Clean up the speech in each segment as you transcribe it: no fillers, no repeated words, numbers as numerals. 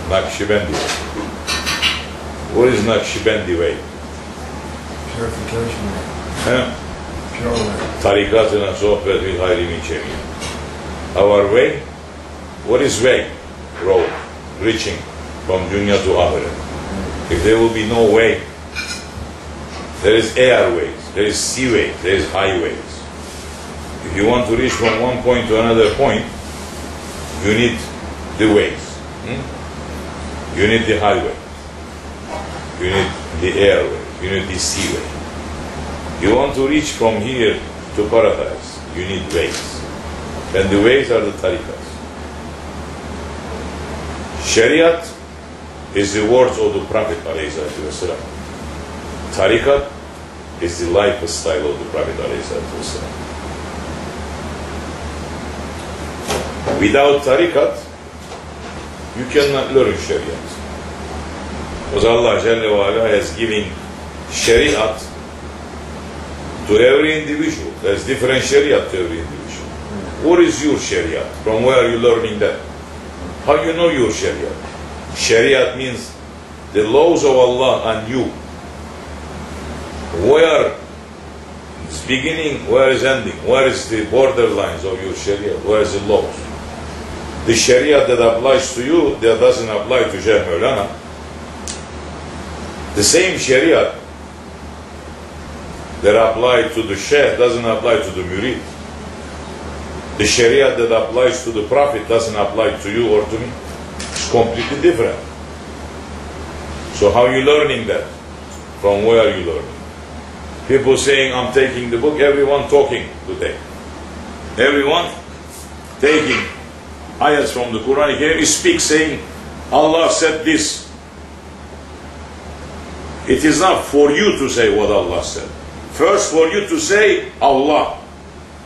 Naqshbandi. What is Naqshbandi way? Purification way. Pure way. Tarikatına sohbet bil hayri min cemil. Our way? What is way? Road. Reaching from dunya to akhirah. If there will be no way, there is airways, there is seaways, there is highways. If you want to reach from one point to another point, you need the ways. You need the highway. You need the airway. You need the seaway. You want to reach from here to paradise, you need ways. And the ways are the tariqas. Shariat is the words of the Prophet ﷺ. Tariqat is the lifestyle of the Prophet ﷺ. Without tariqat, you cannot learn Shariat. Because Allah Jalla wa Ala has given Shariat to every individual. There's different Shariat to every individual. What is your Shariat? From where are you learning that? How do you know your Shariat? Shariat means the laws of Allah on you. Where is beginning, where is ending? Where is the borderlines of your Shariat? Where is the laws? The Shariat that applies to you, that doesn't apply to Shaykh Mevlana. The same Shariat that applies to the Shaykh doesn't apply to the Murid. The Shariat that applies to the Prophet doesn't apply to you or to me. It's completely different. So how are you learning that? From where are you learning? People saying, I'm taking the book, everyone talking today. Everyone taking ayats from the Quran. He speaks saying, Allah said this. It is not for you to say what Allah said. First for you to say Allah.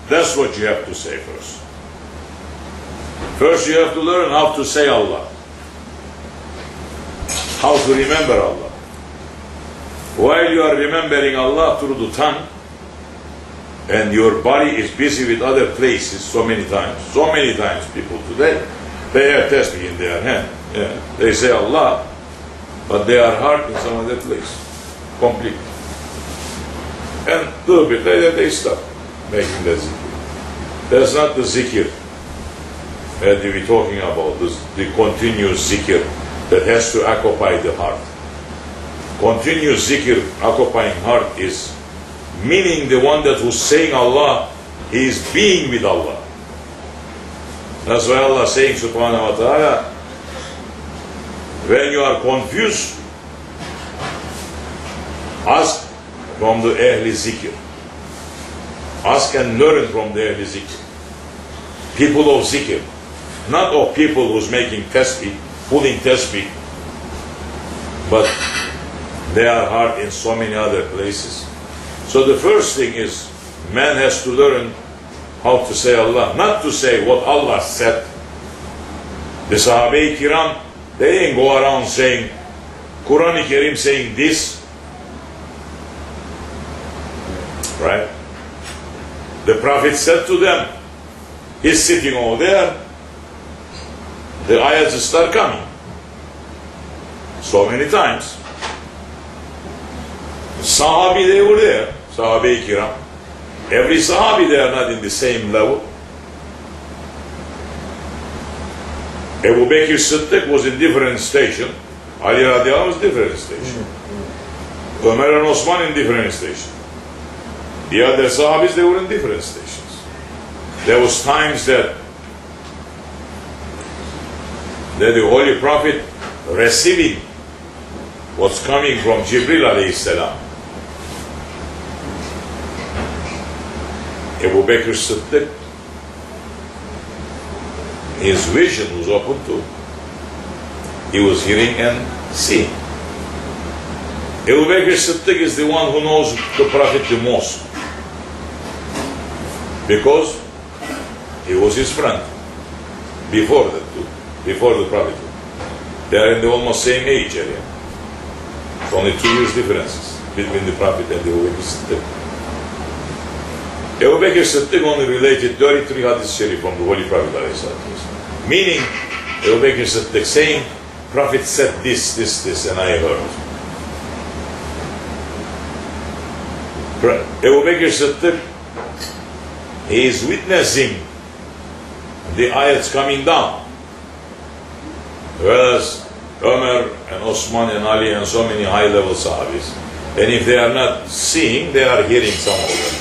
That's what you have to say first. First you have to learn how to say Allah. How to remember Allah. While you are remembering Allah through the tongue, and your body is busy with other places so many times people today, they have tasbih in their hand. Yeah. They say Allah, but they are heart in some other place. Completely. And a little bit later they stop making the zikr. That's not the zikr that we're talking about, the continuous zikr that has to occupy the heart. Continuous zikr occupying heart is meaning the one that who's saying Allah, he is being with Allah. That's why Allah is saying subhanahu wa ta'ala, when you are confused, ask from the Ahli Zikr. Ask and learn from the Ahli Zikr. People of Zikr. Not of people who's making tasbih, pulling tasbih, but they are hard in so many other places. So the first thing is, man has to learn how to say Allah, not to say what Allah said. The Sahabe-i Kiram, they didn't go around saying, Quran-i-Karim saying this. Right? The Prophet said to them, he's sitting over there, the ayats start coming. So many times. Sahabi, they were there. Sahabe-i Kiram. Every Sahabi, they are not in the same level. Abu Bakr Siddiq was in different station. Ali radiallahu was different station. Umar and Osman in different station. The other Sahabis, they were in different stations. There was times that the Holy Prophet receiving what's coming from Jibril alayhi salam. Abu Bakr Siddiq, his vision was open too. He was hearing and seeing. Abu Bakr Siddiq is the one who knows the Prophet the most, because he was his friend before that too, before the Prophet. They are in the almost same age area. It's only 2 years differences between the Prophet and Abu Bakr Siddiq. Abu Bakr Siddiq only related 33 hadith sharif from the Holy Prophet, meaning Abu Bakr Siddiq saying, Prophet said this, and I heard. Abu Bakr Siddiq, he is witnessing the ayats coming down. Whereas Umar and Osman and Ali and so many high-level Sahabis, and if they are not seeing, they are hearing some of them.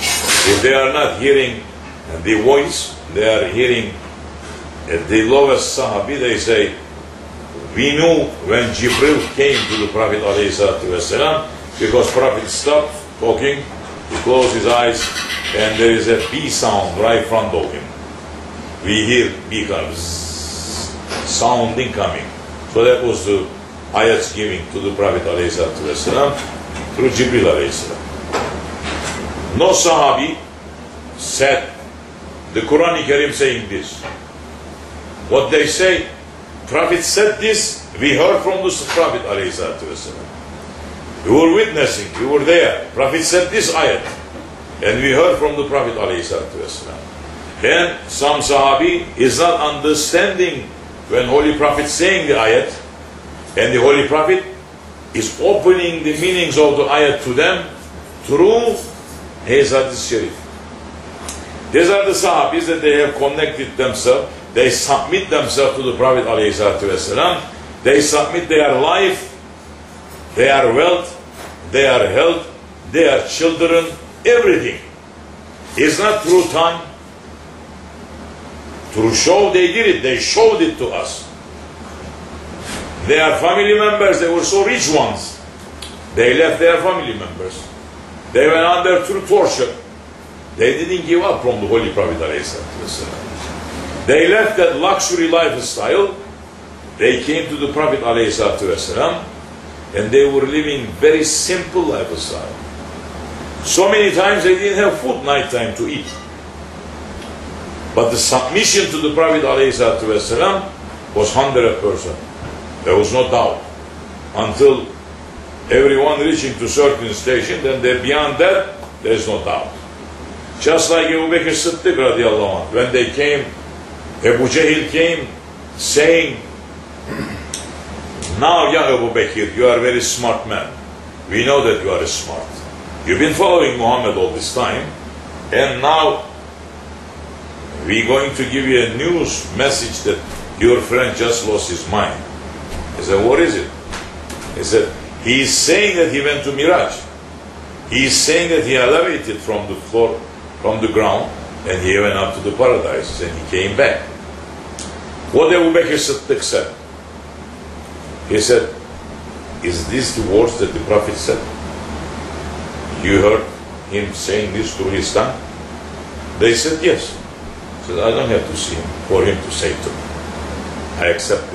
If they are not hearing the voice, they are hearing the lowest Sahabi. They say, we knew when Jibril came to the Prophet ﷺ, because Prophet stopped talking, he closed his eyes, and there is a bee sound right in front of him. We hear bee sounding coming. So that was the ayats giving to the Prophet ﷺ through Jibril ﷺ. No Sahabi said, the Quran Karim saying this. What they say, Prophet said this, we heard from the Prophet ﷺ. We were witnessing, we were there. Prophet said this ayat, and we heard from the Prophet ﷺ. Then some Sahabi is not understanding when Holy Prophet saying the ayat, and the Holy Prophet is opening the meanings of the ayat to them through his hadith sharif. These are the Sahabis that they have connected themselves, they submit themselves to the Prophet ﷺ, they submit their life, their wealth, their health, their children, everything. It's not through time. Through show they did it, they showed it to us. Their family members, they were so rich ones. They left their family members. They went under through torture. They didn't give up from the Holy Prophet ﷺ. They left that luxury lifestyle. They came to the Prophet ﷺ, and they were living very simple lifestyle. So many times they didn't have food nighttime to eat. But the submission to the Prophet ﷺ was 100%. There was no doubt. Until everyone reaching to certain station, then beyond that, there is no doubt. Just like Abu Bakr Siddiq radiallahu anh, when they came, Abu Jahl came saying, now ya Abu Bakr, you are a very smart man. We know that you are smart. You've been following Muhammad all this time, and now we're going to give you a news message that your friend just lost his mind. He said, what is it? He said, he is saying that he went to Miraj. He is saying that he elevated from the floor, from the ground, and he went up to the paradise, and he came back. What Abu Bakr Siddiq said? He said, is this the words that the Prophet said? You heard him saying this through his tongue? They said, yes. He said, I don't have to see him for him to say to me. I accept it.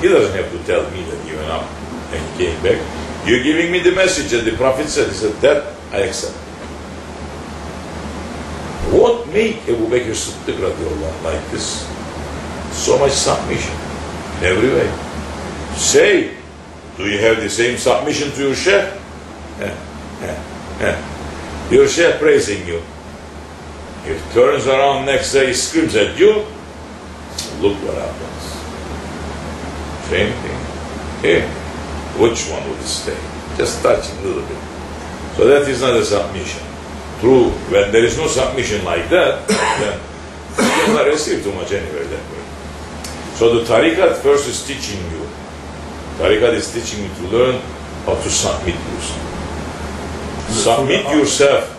He doesn't have to tell me that he went up and he came back. You're giving me the message that the Prophet said. He said, that I accept. What made Abu Bakr Siddiq like this? So much submission in every way. Say, do you have the same submission to your Shaykh? Your Shaykh praising you. If he turns around next day, he screams at you, look what happens. Same thing. Here, which one would stay? Just touching a little bit. So that is not a submission. True, when there is no submission like that, then you cannot receive too much anyway that way. So the tariqat first is teaching you. Tariqat is teaching you to learn how to submit yourself. Submit yourself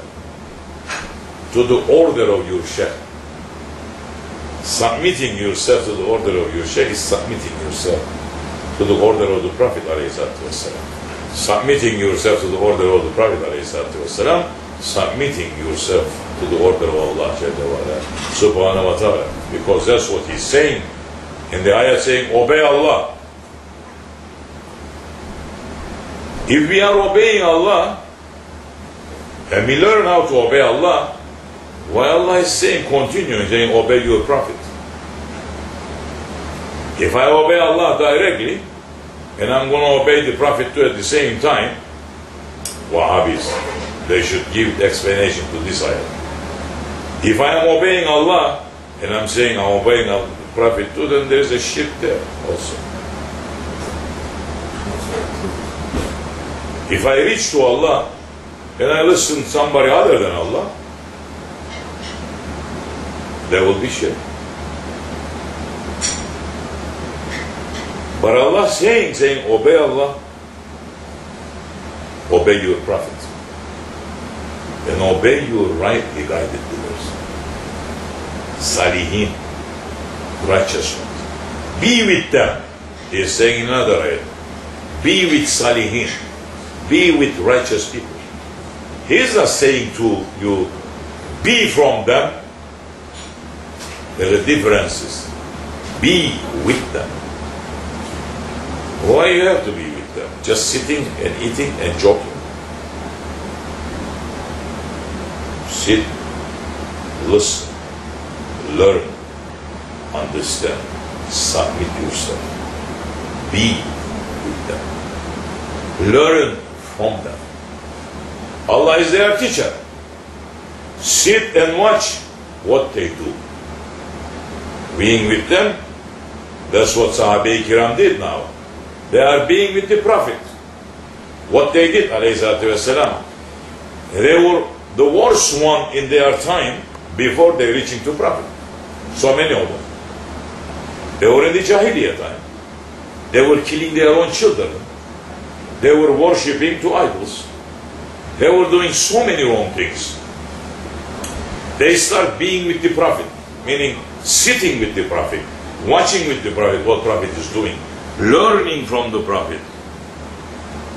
to the order of your Shaykh. Submitting yourself to the order of your Shaykh is submitting yourself to the order of the Prophet ﷺ. Submitting yourself to the order of the Prophet ﷺ, submitting yourself to the order of Allah subhanahu wa ta'ala. Because that's what he's saying in the ayah, saying, obey Allah. If we are obeying Allah, and we learn how to obey Allah, why Allah is saying, continue saying, obey your Prophet. If I obey Allah directly, and I'm going to obey the Prophet too at the same time, Wahhabis, they should give the explanation to this ayah. If I am obeying Allah, and I'm saying I'm obeying the Prophet too, then there is a shirk there also. If I reach to Allah and I listen to somebody other than Allah, there will be shirk. But Allah saying, obey Allah, obey your Prophet, and obey your rightly guided leaders, Salihin, righteous ones. Be with them. He is saying in another ayat, be with Salihin, be with righteous people. He is not saying to you, be from them. There are differences. Be with them. Why you have to be with them? Just sitting and eating and joking. Sit, listen, learn, understand, submit yourself. Be with them. Learn from them. Allah is their teacher. Sit and watch what they do. Being with them, that's what Sahabe-i-Kiram did now. They are being with the Prophet. What they did, alayhi salatu wasalam, they were the worst one in their time before they reaching to Prophet. So many of them. They were in the Jahiliyyah time. They were killing their own children. They were worshipping to idols. They were doing so many wrong things. They start being with the Prophet, meaning sitting with the Prophet, watching with the Prophet what Prophet is doing, learning from the Prophet,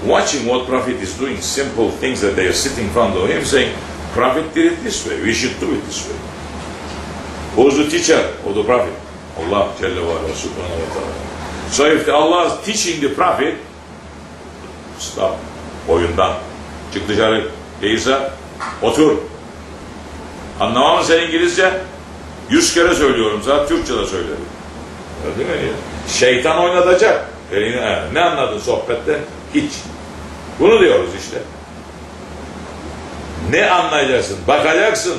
watching what Prophet is doing, simple things that they are sitting in front of him saying, Prophet did it this way, we should do it this way. Who's the teacher of the Prophet? Allah Jalla wa Ala Subhanahu wa Ta'ala. So if Allah is teaching the Prophet, stop, oyundan, çık dışarı, değilse otur. Anlamam mı sen İngilizce? 100 kere söylüyorum, zaten Türkçe de söylerim. Değil mi? Şeytan oynatacak. Ne anladın sohbetten? Hiç. Bunu diyoruz işte. Ne anlayacaksın? Bakacaksın.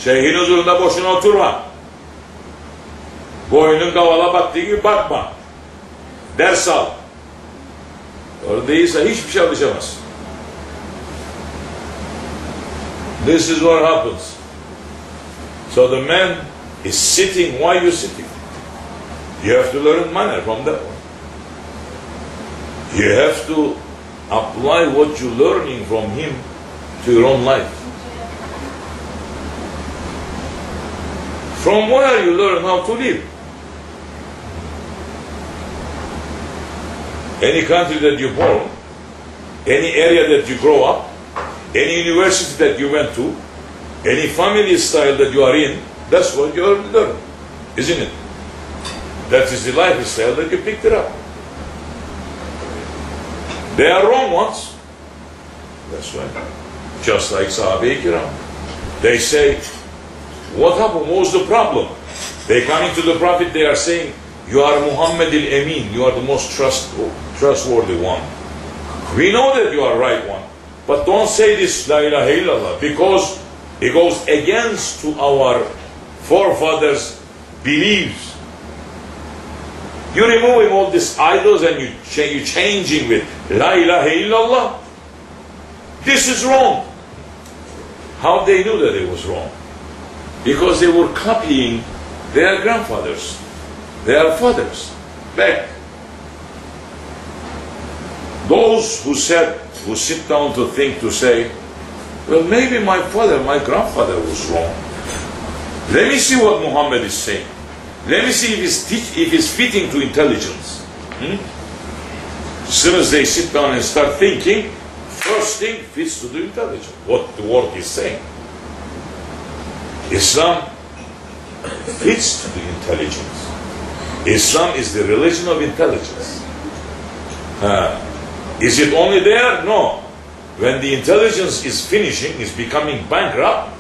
Şeyhin huzurunda boşuna oturma. Boynun kavala battığı gibi bakma. Ders al. Öyle değilse hiçbir şey alışamazsın. This is what happens. So the man is sitting. Why are you sitting? You have to learn manner from that one. You have to apply what you're learning from him to your own life. From where you learn how to live. Any country that you're born, any area that you grow up, any university that you went to, any family style that you are in, that's what you learn, isn't it? That is the lifestyle that you picked it up. They are wrong ones. That's right. Just like Sahabe-i-Kiram. They say, what happened? What was the problem? They come into the Prophet, they are saying, you are Muhammad al-Amin, you are the most trustworthy one. We know that you are right one, but don't say this La ilaha illallah, because it goes against to our forefathers' beliefs. You're removing all these idols and you're changing with La ilaha illallah. This is wrong. How they knew that it was wrong? Because they were copying their grandfathers, their fathers, back. Those who sit down to think, to say, well, maybe my father, my grandfather was wrong. Let me see what Muhammad is saying. Let me see if it's fitting to intelligence. As soon as they sit down and start thinking, first thing fits to the intelligence, what the word is saying. Islam fits to the intelligence. Islam is the religion of intelligence. Is it only there? No. When the intelligence is finishing, is becoming bankrupt,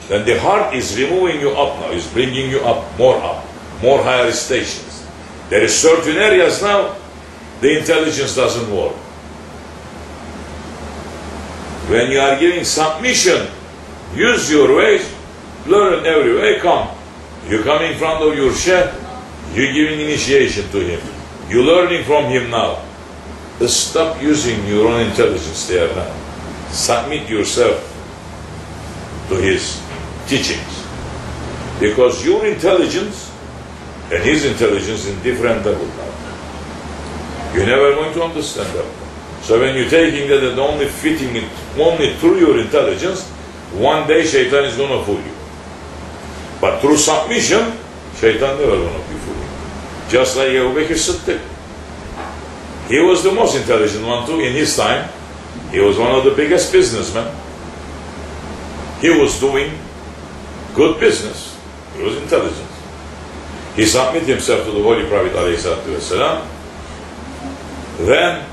then the heart is removing you up now, is bringing you up, more higher stations. There is certain areas now, the intelligence doesn't work. When you are giving submission, use your ways, learn every way, come. You come in front of your Shaykh, You're giving initiation to him. You're learning from him now. Stop using your own intelligence there now. Submit yourself to his teachings. Because your intelligence and his intelligence is in different level now. You're never going to understand that. So when you're taking that and only fitting it only through your intelligence, one day Shaitan is going to fool you. But through submission, Shaitan never going to be fooled. Just like Abu Bakr Siddiq. He was the most intelligent one too in his time. He was one of the biggest businessmen. He was doing good business. He was intelligent. He submitted himself to the Holy Prophet ﷺ. Then,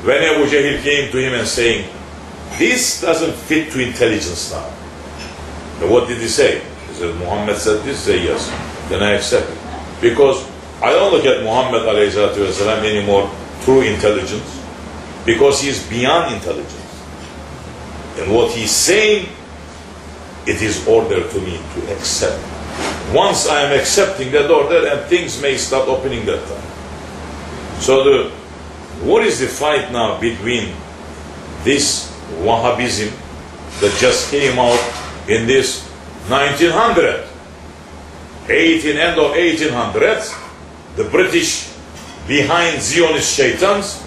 when Abu Jahl came to him and saying, this doesn't fit to intelligence now. And what did he say? He said, Muhammad said this, say yes. Then I accept it. Because I don't look at Muhammad ﷺ anymore through intelligence, because he is beyond intelligence. And what he's saying, it is order to me to accept. Once I am accepting that order, and things may start opening that time. So what is the fight now between this Wahhabism that just came out in this 1900, end of 1800s, the British behind Zionist shaitans,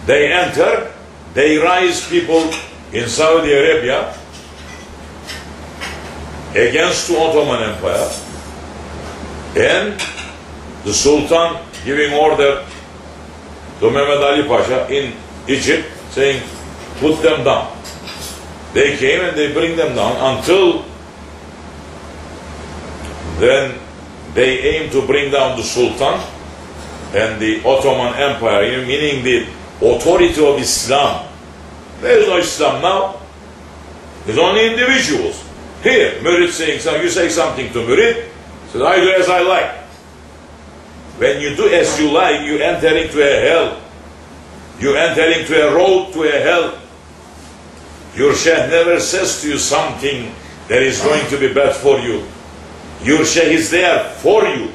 they enter, they rise people in Saudi Arabia against the Ottoman Empire, and the Sultan giving order to Mehmed Ali Pasha in Egypt, saying, put them down. They came and they bring them down until then they aim to bring down the Sultan and the Ottoman Empire, meaning the authority of Islam. There is no Islam now. There's only individuals. Here, Murid saying, so you say something to Murid, so I do as I like. When you do as you like, you enter into a hell. You enter into a road to a hell. Your Shaykh never says to you something that is going to be bad for you. Your Shaykh is there for you.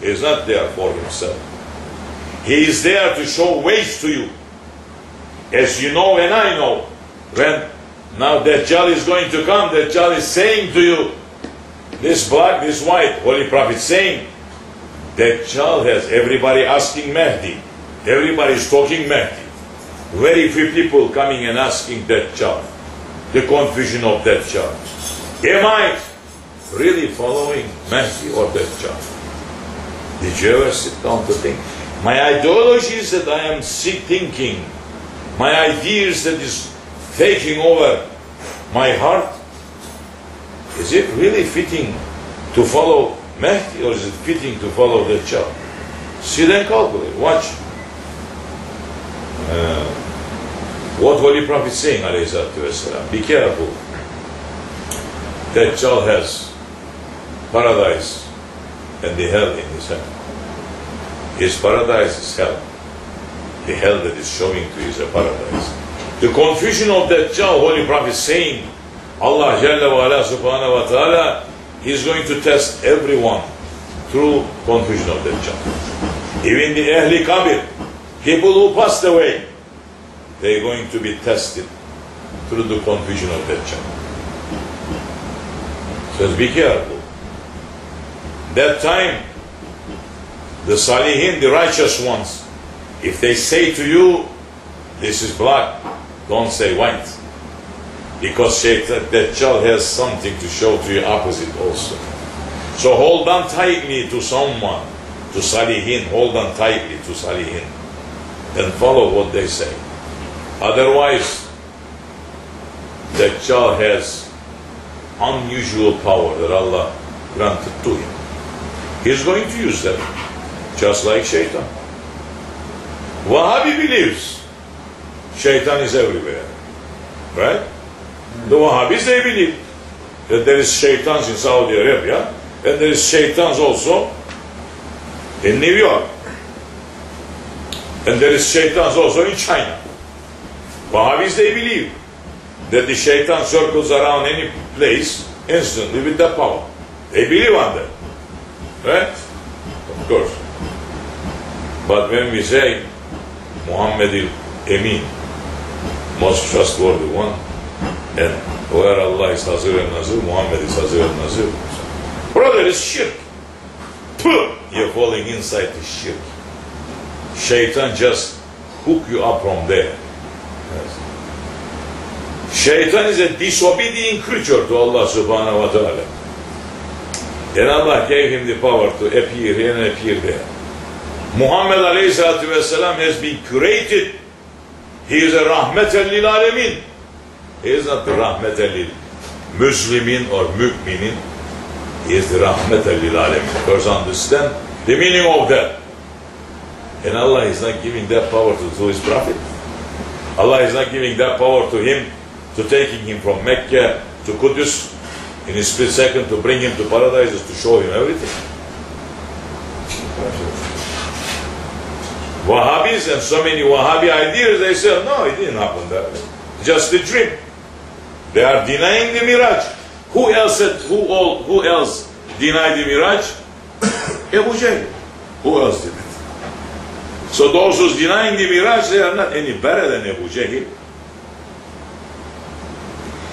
He is not there for himself. He is there to show ways to you. As you know and I know, when now Dajjal is going to come, Dajjal is saying to you, this black, this white, Holy Prophet saying, Dajjal has everybody asking Mahdi. Everybody is talking Mahdi. Very few people coming and asking Dajjal. The confusion of Dajjal. Am I really following Mahdi or Dajjal? Did you ever sit down to think? My ideology is that I am thinking. My ideas that is taking over my heart. Is it really fitting to follow Mahdi or is it fitting to follow Dajjal? See then calculate, watch. What Holy Prophet is saying, alayhi salatu wasalam, be careful. Dajjal has paradise and the hell in his hand. His paradise is hell. The hell that is showing to you is a paradise. The confusion of Dajjal, Holy Prophet is saying, Allah Jalla wa ala subhanahu wa ta'ala is going to test everyone through confusion of Dajjal. Even the Ahli Kabir, people who passed away, they are going to be tested through the confusion of Dajjal. So be careful. That time, the Salihin, the righteous ones, if they say to you, this is black, don't say white. Because Dajjal has something to show to you opposite also. So hold on tightly to someone, to Salihin, hold on tightly to Salihin, and follow what they say. Otherwise, Dajjal has unusual power that Allah granted to him. He's going to use that, just like Shaitan. Wahhabi believes Shaitan is everywhere, right? The Wahhabis, they believe that there is Shaitans in Saudi Arabia, and there is Shaitans also in New York, and there is Shaitans also in China. Wahhabis, they believe that the Shaitan circles around any place instantly with that power. They believe on that, right? of course. But when we say Muhammad al-Amin, most trustworthy one, and where Allah is Hazir and Nazir, Muhammad is Hazir and Nazir. Brother, it's shirk. You're falling inside the shirk. Shaitan just hook you up from there. Yes. Shaitan is a disobedient creature to Allah subhanahu wa ta'ala. And Allah gave him the power to appear here and appear there. Muhammad alayhi salatu wasalam has been created. He is a rahmatan lil alamin. He is not the rahmatan lil muslimin or mu'minin. He is the rahmatan lil alamin. Because understand the meaning of that. And Allah is not giving that power to his prophet. Allah is not giving that power to him, to taking him from Mecca to Qudus in a split second, to bring him to paradise, is to show him everything. Wahhabis and so many Wahhabi ideas, they say, no, it didn't happen that way. Just a dream. They are denying the Miraj. Who else denied the Miraj? Abu Jahl. Who else did it? So those who's denying the Miraj, they are not any better than Abu Jahl.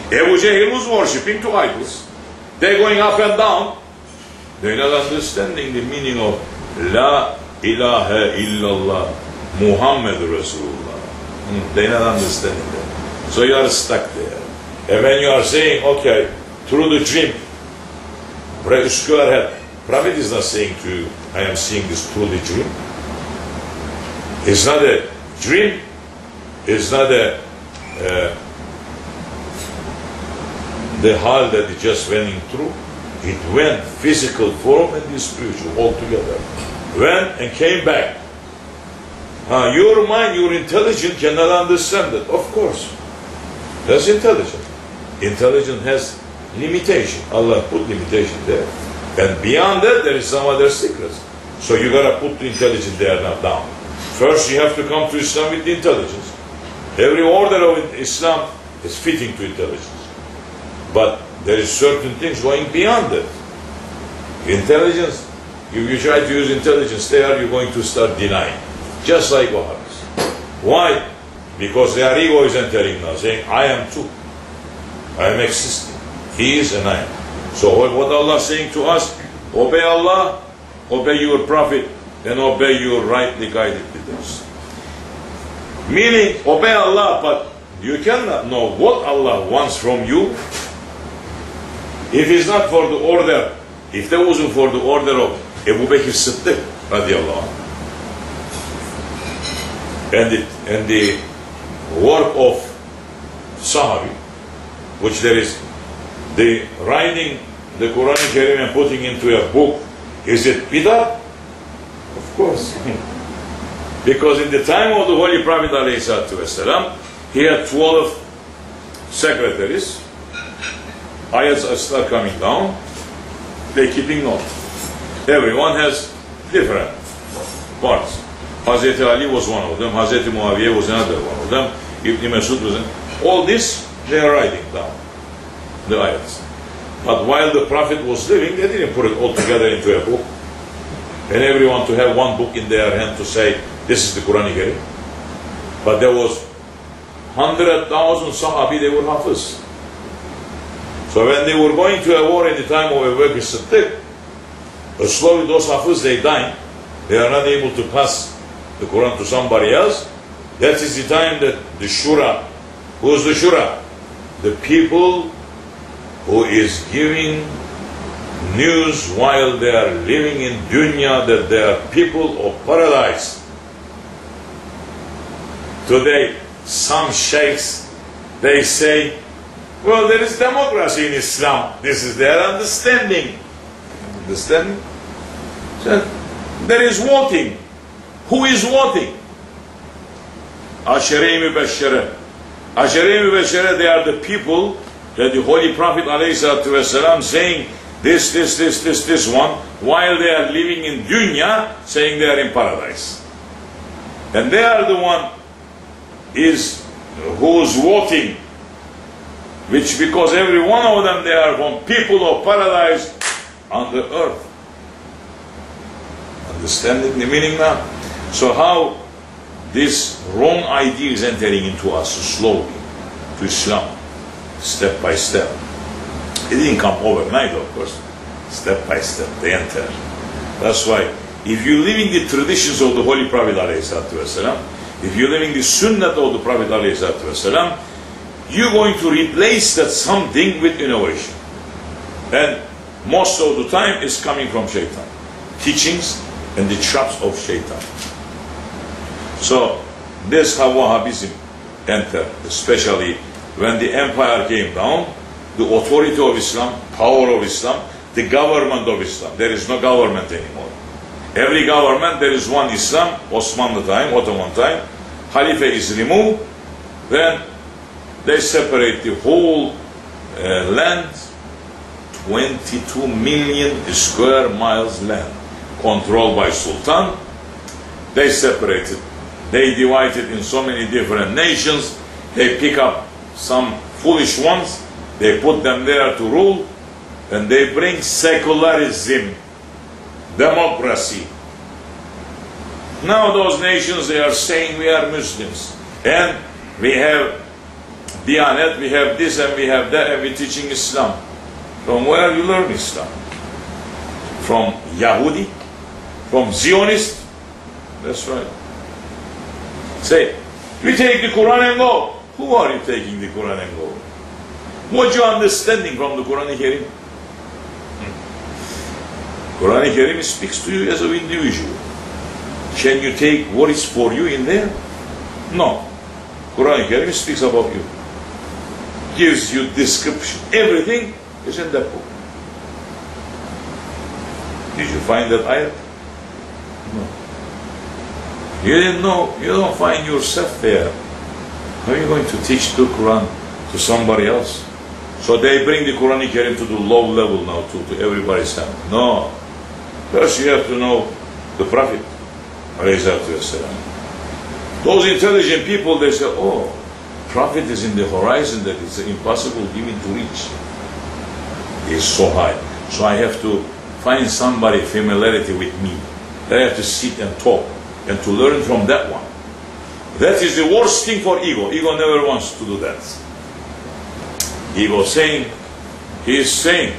Abu Jahl was worshipping two idols. They're going up and down. They're not understanding the meaning of La ilaha illallah Muhammad Rasulullah. They're not understanding that. So you are stuck there. And when you are saying, okay, through the dream, Prophet is not saying to you, I am seeing this through the dream. It's not a dream. It's not the hall that it just went through. It went physical form and the spiritual all together. Went and came back. Your mind, your intelligence cannot understand it. Of course. That's intelligent. Intelligence has limitation. Allah put limitation there. And beyond that, there is some other secrets. So you got to put the intelligence there now down. First, you have to come to Islam with the intelligence. Every order of Islam is fitting to intelligence. But there is certain things going beyond that. Intelligence, if you try to use intelligence there, you're going to start denying. Just like Wahhabis. Why? Because their ego is entering now, saying, I am too. I am existing. He is and I am. So what Allah is saying to us, obey Allah, obey your Prophet, and obey your rightly guided leaders. Meaning, obey Allah, but you cannot know what Allah wants from you if it's not for the order, if that wasn't for the order of Abu Bakr Siddiq radiallahu anhu. And the work of Sahabi, which there is the writing the Quran Karim and putting into a book, is it bid'ah? Of course. Because in the time of the Holy Prophet ﷺ, he had 12 secretaries. Ayats start coming down, they're keeping note. Everyone has different parts. Hazreti Ali was one of them, Hazreti Muawiyah was another one of them, Ibn Masud was another. All this, they are writing down, the ayats. But while the Prophet was living, they didn't put it all together into a book. And everyone to have one book in their hand to say, this is the Quran Karim. But there was 100,000 Sahabi, they were Hafiz. So when they were going to a war in the time of Abu Bakr Siddiq, slowly those Hafiz, they died. They are not able to pass the Quran to somebody else. That is the time that the Shura, who is the Shura? The people who is giving news while they are living in dunya that they are people of paradise. Today, some sheikhs, they say, well, there is democracy in Islam. This is their understanding. Understanding? So, there is voting. Who is voting? Ashari Mubashara. Ashari Mubashara, they are the people that the Holy Prophet ﷺ saying this one, while they are living in dunya, saying they are in paradise. And they are the one who's voting, which because every one of them, they are from people of paradise on the earth. Understanding the meaning now? So how this wrong idea is entering into us slowly, to Islam, step by step. It didn't come overnight, of course. Step by step, they enter. That's why, if you live in the traditions of the Holy Prophet ﷺ, if you live in the Sunnah of the Prophet ﷺ, you're going to replace that something with innovation. And most of the time, it's coming from Shaitan. Teachings and the traps of Shaitan. So, this how Wahhabism entered, especially when the empire came down, the authority of Islam, power of Islam, the government of Islam. There is no government anymore. Every government, there is one Islam, Osmanlı time, Ottoman time. Khalifa is removed, then they separate the whole land, 22 million square miles land, controlled by Sultan. They separate it. They divide it in so many different nations. They pick up some foolish ones, they put them there to rule, and they bring secularism, democracy. Now those nations, they are saying we are Muslims, and we have Diyanet, we have this and we have that, and we're teaching Islam. From where you learn Islam? From Yahudi? From Zionist? That's right. Say, we take the Quran and go. Who are you taking the Quran and go? What you understanding from the Quran Kerim? Quran Kerim speaks to you as an individual. Can you take what is for you in there? No. Quran Kerim speaks about you. Gives you description. Everything is in that book. Did you find that ayat? No. You didn't know, you don't find yourself there. How are you going to teach the Quran to somebody else? So they bring the Quran Kerim to the low level now, to everybody's hand. No. First you have to know the Prophet. Those intelligent people, they say, oh, Prophet is in the horizon that it's impossible even to reach. It's so high. So I have to find somebody familiarity with me. I have to sit and talk and to learn from that one. That is the worst thing for ego. Ego never wants to do that. Ego saying, he is saying,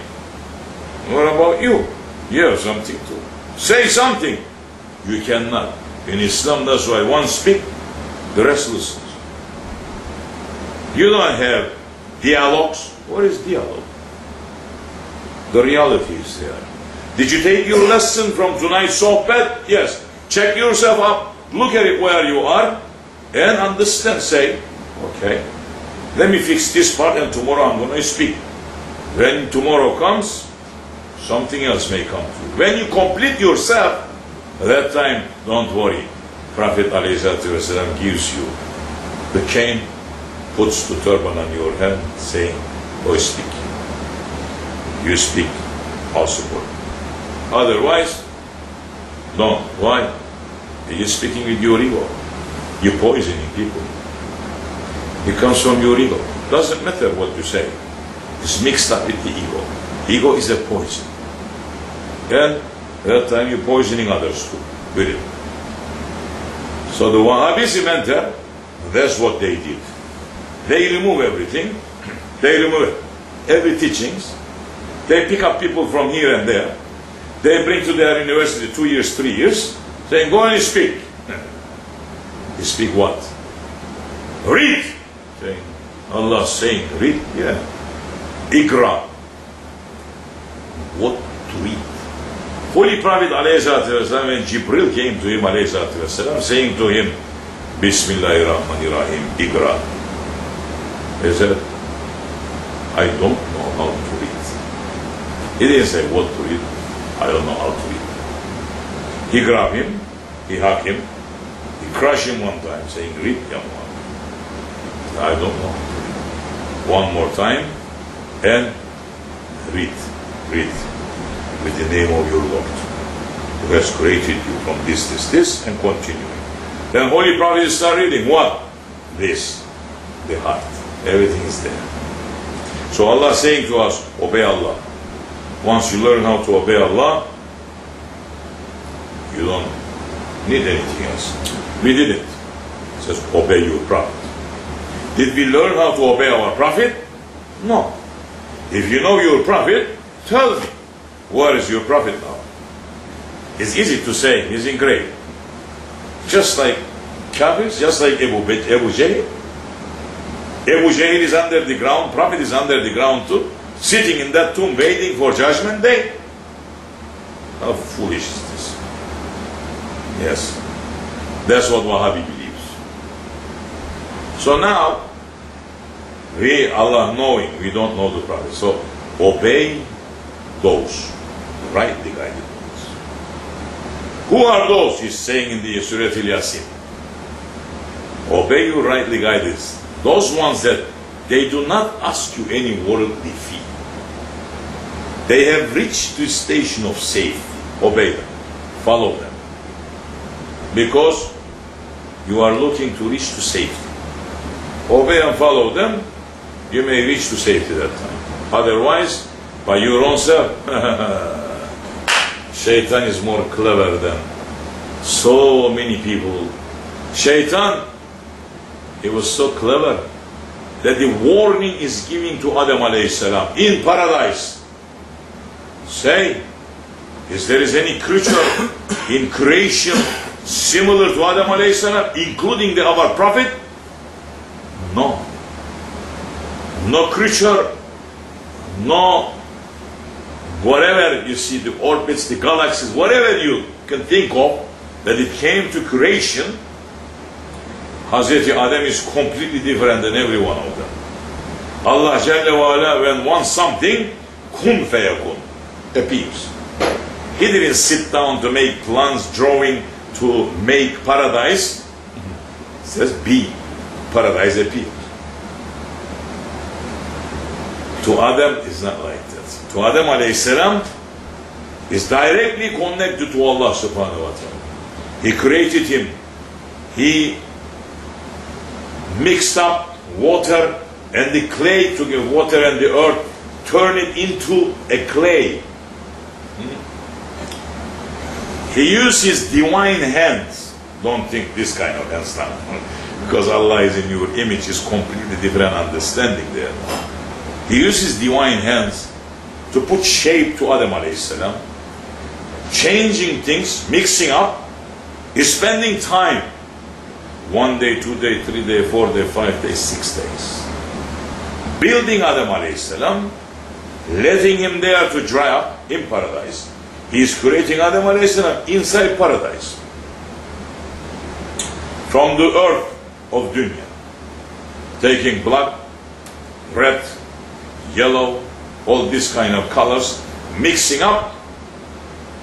what about you? You have something to say something. You cannot. In Islam, that's why one speak, the rest listens. You don't have dialogues. What is dialogue? The reality is there. Did you take your lesson from tonight's Sohbet? Yes. Check yourself up. Look at it where you are and understand. Say, okay, let me fix this part and tomorrow I'm going to speak. When tomorrow comes, something else may come through. When you complete yourself, at that time, don't worry. Prophet ﷺ gives you the cane, puts the turban on your head, saying, oh, speak. You speak, possible. Otherwise, don't. Why? You're speaking with your ego. You're poisoning people. It comes from your ego. Doesn't matter what you say. It's mixed up with the ego. Ego is a poison. And at that time you're poisoning others too with it. So the Wahhabism enter, that's what they did. They remove everything. They remove every teachings. They pick up people from here and there. They bring to their university 2 years, 3 years, saying, go and speak. You speak what? Read. Saying, Allah saying, read? Yeah. Ikra. What to read? Holy Prophet ﷺ, when Jibril came to him ﷺ, saying to him, Bismillahirrahmanirrahim, Ikra. He said, I don't know how to read. He didn't say what to read. I don't know how to read. He grabbed him, he hugged him, he crushed him one time, saying, read, young one. I don't know how to read. One more time, and read, read, with the name of your Lord, who has created you from this, and continuing. Then Holy Prophet started reading, what? This, the heart. Everything is there. So Allah is saying to us, obey Allah. Once you learn how to obey Allah, You don't need anything else. We didn't. It says, obey your prophet. Did we learn how to obey our prophet? No. If you know your prophet, tell me, where is your prophet now? It's easy to say, he's in grave. Just like Kafirs, just like Abu Jahl. Abu Jahl is under the ground, prophet is under the ground too, sitting in that tomb waiting for judgment day. How foolish is this? Yes. That's what Wahhabi believes. So now, we, Allah knowing, we don't know the prophet. So, obey those rightly guided ones. Who are those? He's saying in the Surah Al-Yasin. Obey your rightly guided. Those ones that they do not ask you any worldly fee. They have reached the station of safety. Obey them. Follow them. Because you are looking to reach to safety. Obey and follow them, you may reach to safety that time. Otherwise, by your own self, Shaitan is more clever than so many people. Shaitan, he was so clever that the warning is given to Adam alayhi salam in paradise. Say, is there any creature in creation similar to Adam alayhi salam, including our prophet? No. No creature, no whatever you see, the orbits, the galaxies, whatever you can think of, that it came to creation, Hazreti Adam is completely different than every one of them. Allah Jalla wa Ala, when wants something, kun fayakun, appears. He didn't sit down to make plans, drawing to make paradise. He says, be. Paradise appears. To Adam, it's not like that. To Adam alayhi salam is directly connected to Allah subhanahu wa ta'ala. He created him. He mixed up water and the clay to give water and the earth, turn it into a clay. He used his divine hands. Don't think this kind of hands now. Because Allah is in your image, is completely different understanding there. He used his divine hands to put shape to Adam alayhi salam, changing things, mixing up. He's spending time. 1 day, 2 days, 3 days, 4 days, 5 days, 6 days. Building Adam alayhi salam, letting him there to dry up in paradise. He is creating Adam alayhi salam inside paradise. From the earth of dunya. Taking black, red, yellow, all these kind of colors, mixing up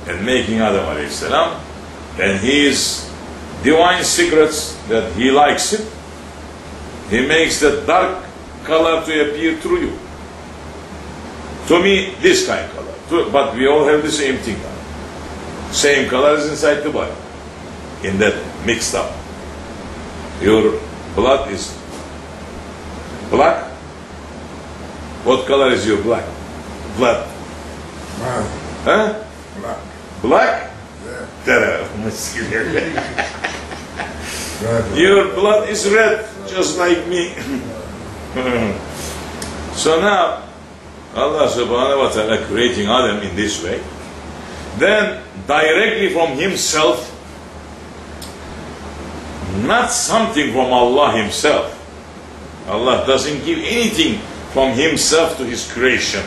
and making Adam alayhi salam. And his divine secrets that he likes it, he makes that dark color to appear through you. To me, this kind of color. But we all have the same thing now. Same colors inside the body. In that mixed up. Your blood is black. What color is your blood? Black. Huh? Black. Black? Yeah. Your blood is red, just like me. So now, Allah subhanahu wa ta'ala creating Adam in this way, then directly from himself, not something from Allah himself. Allah doesn't give anything from himself to his creation.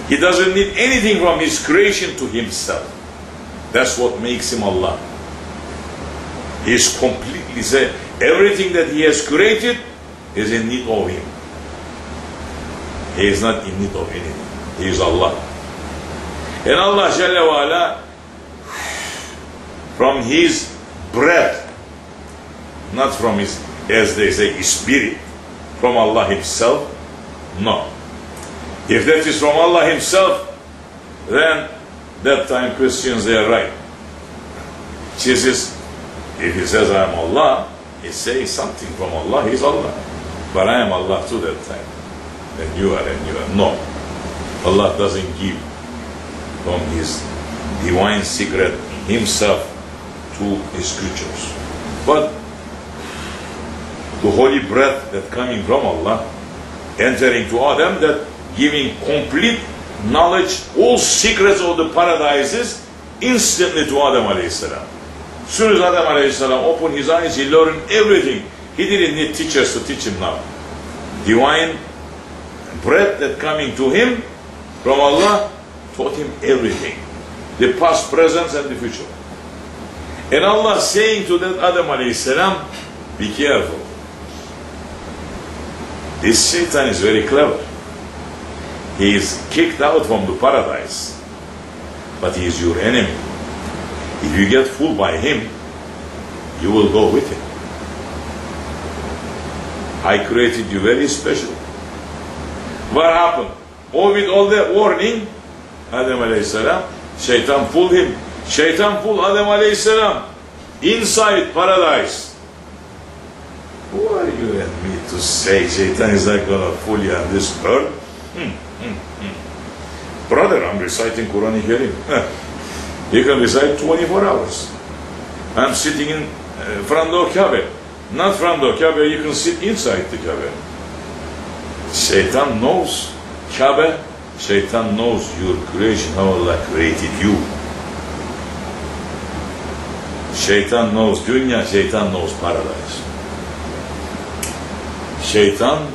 He doesn't need anything from his creation to himself. That's what makes him Allah. He is completely said, everything that he has created is in need of him. He is not in need of anything. He is Allah. And Allah Jalla wa Ala, from his breath, not from his, as they say, spirit, from Allah himself, no. If that is from Allah himself, then that time Christians, they are right. Jesus, if he says I am Allah, he says something from Allah, he is Allah. But I am Allah too that time. And you are, and you are. No. Allah doesn't give from his divine secret himself to his creatures. But the holy breath that coming from Allah, entering to Adam, that giving complete knowledge, all secrets of the paradises, instantly to Adam alayhi salam. As soon as Adam alayhi salam opened his eyes, he learned everything. He didn't need teachers to teach him now. Divine breath that coming to him from Allah taught him everything. The past, present, and the future. And Allah saying to that Adam alayhi salam, be careful. This Shaitan is very clever. He is kicked out from the paradise, but he is your enemy. If you get fooled by him, you will go with him. I created you very special. What happened? Oh, with all that warning, Adam alayhi salam, Shaitan fooled him. Shaitan fooled Adam alayhi salam inside paradise. Who are you and me to say Shaitan is not going to fool you on this earth? Brother, I'm reciting Quran Karim. You can recite 24 hours. I'm sitting in front of Kaaba. Not front of Kaaba, you can sit inside the Kaaba. Shaitan knows Kaaba. Shaitan knows your creation, how Allah created you. Shaitan knows dunya, Shaitan knows paradise. Shaitan,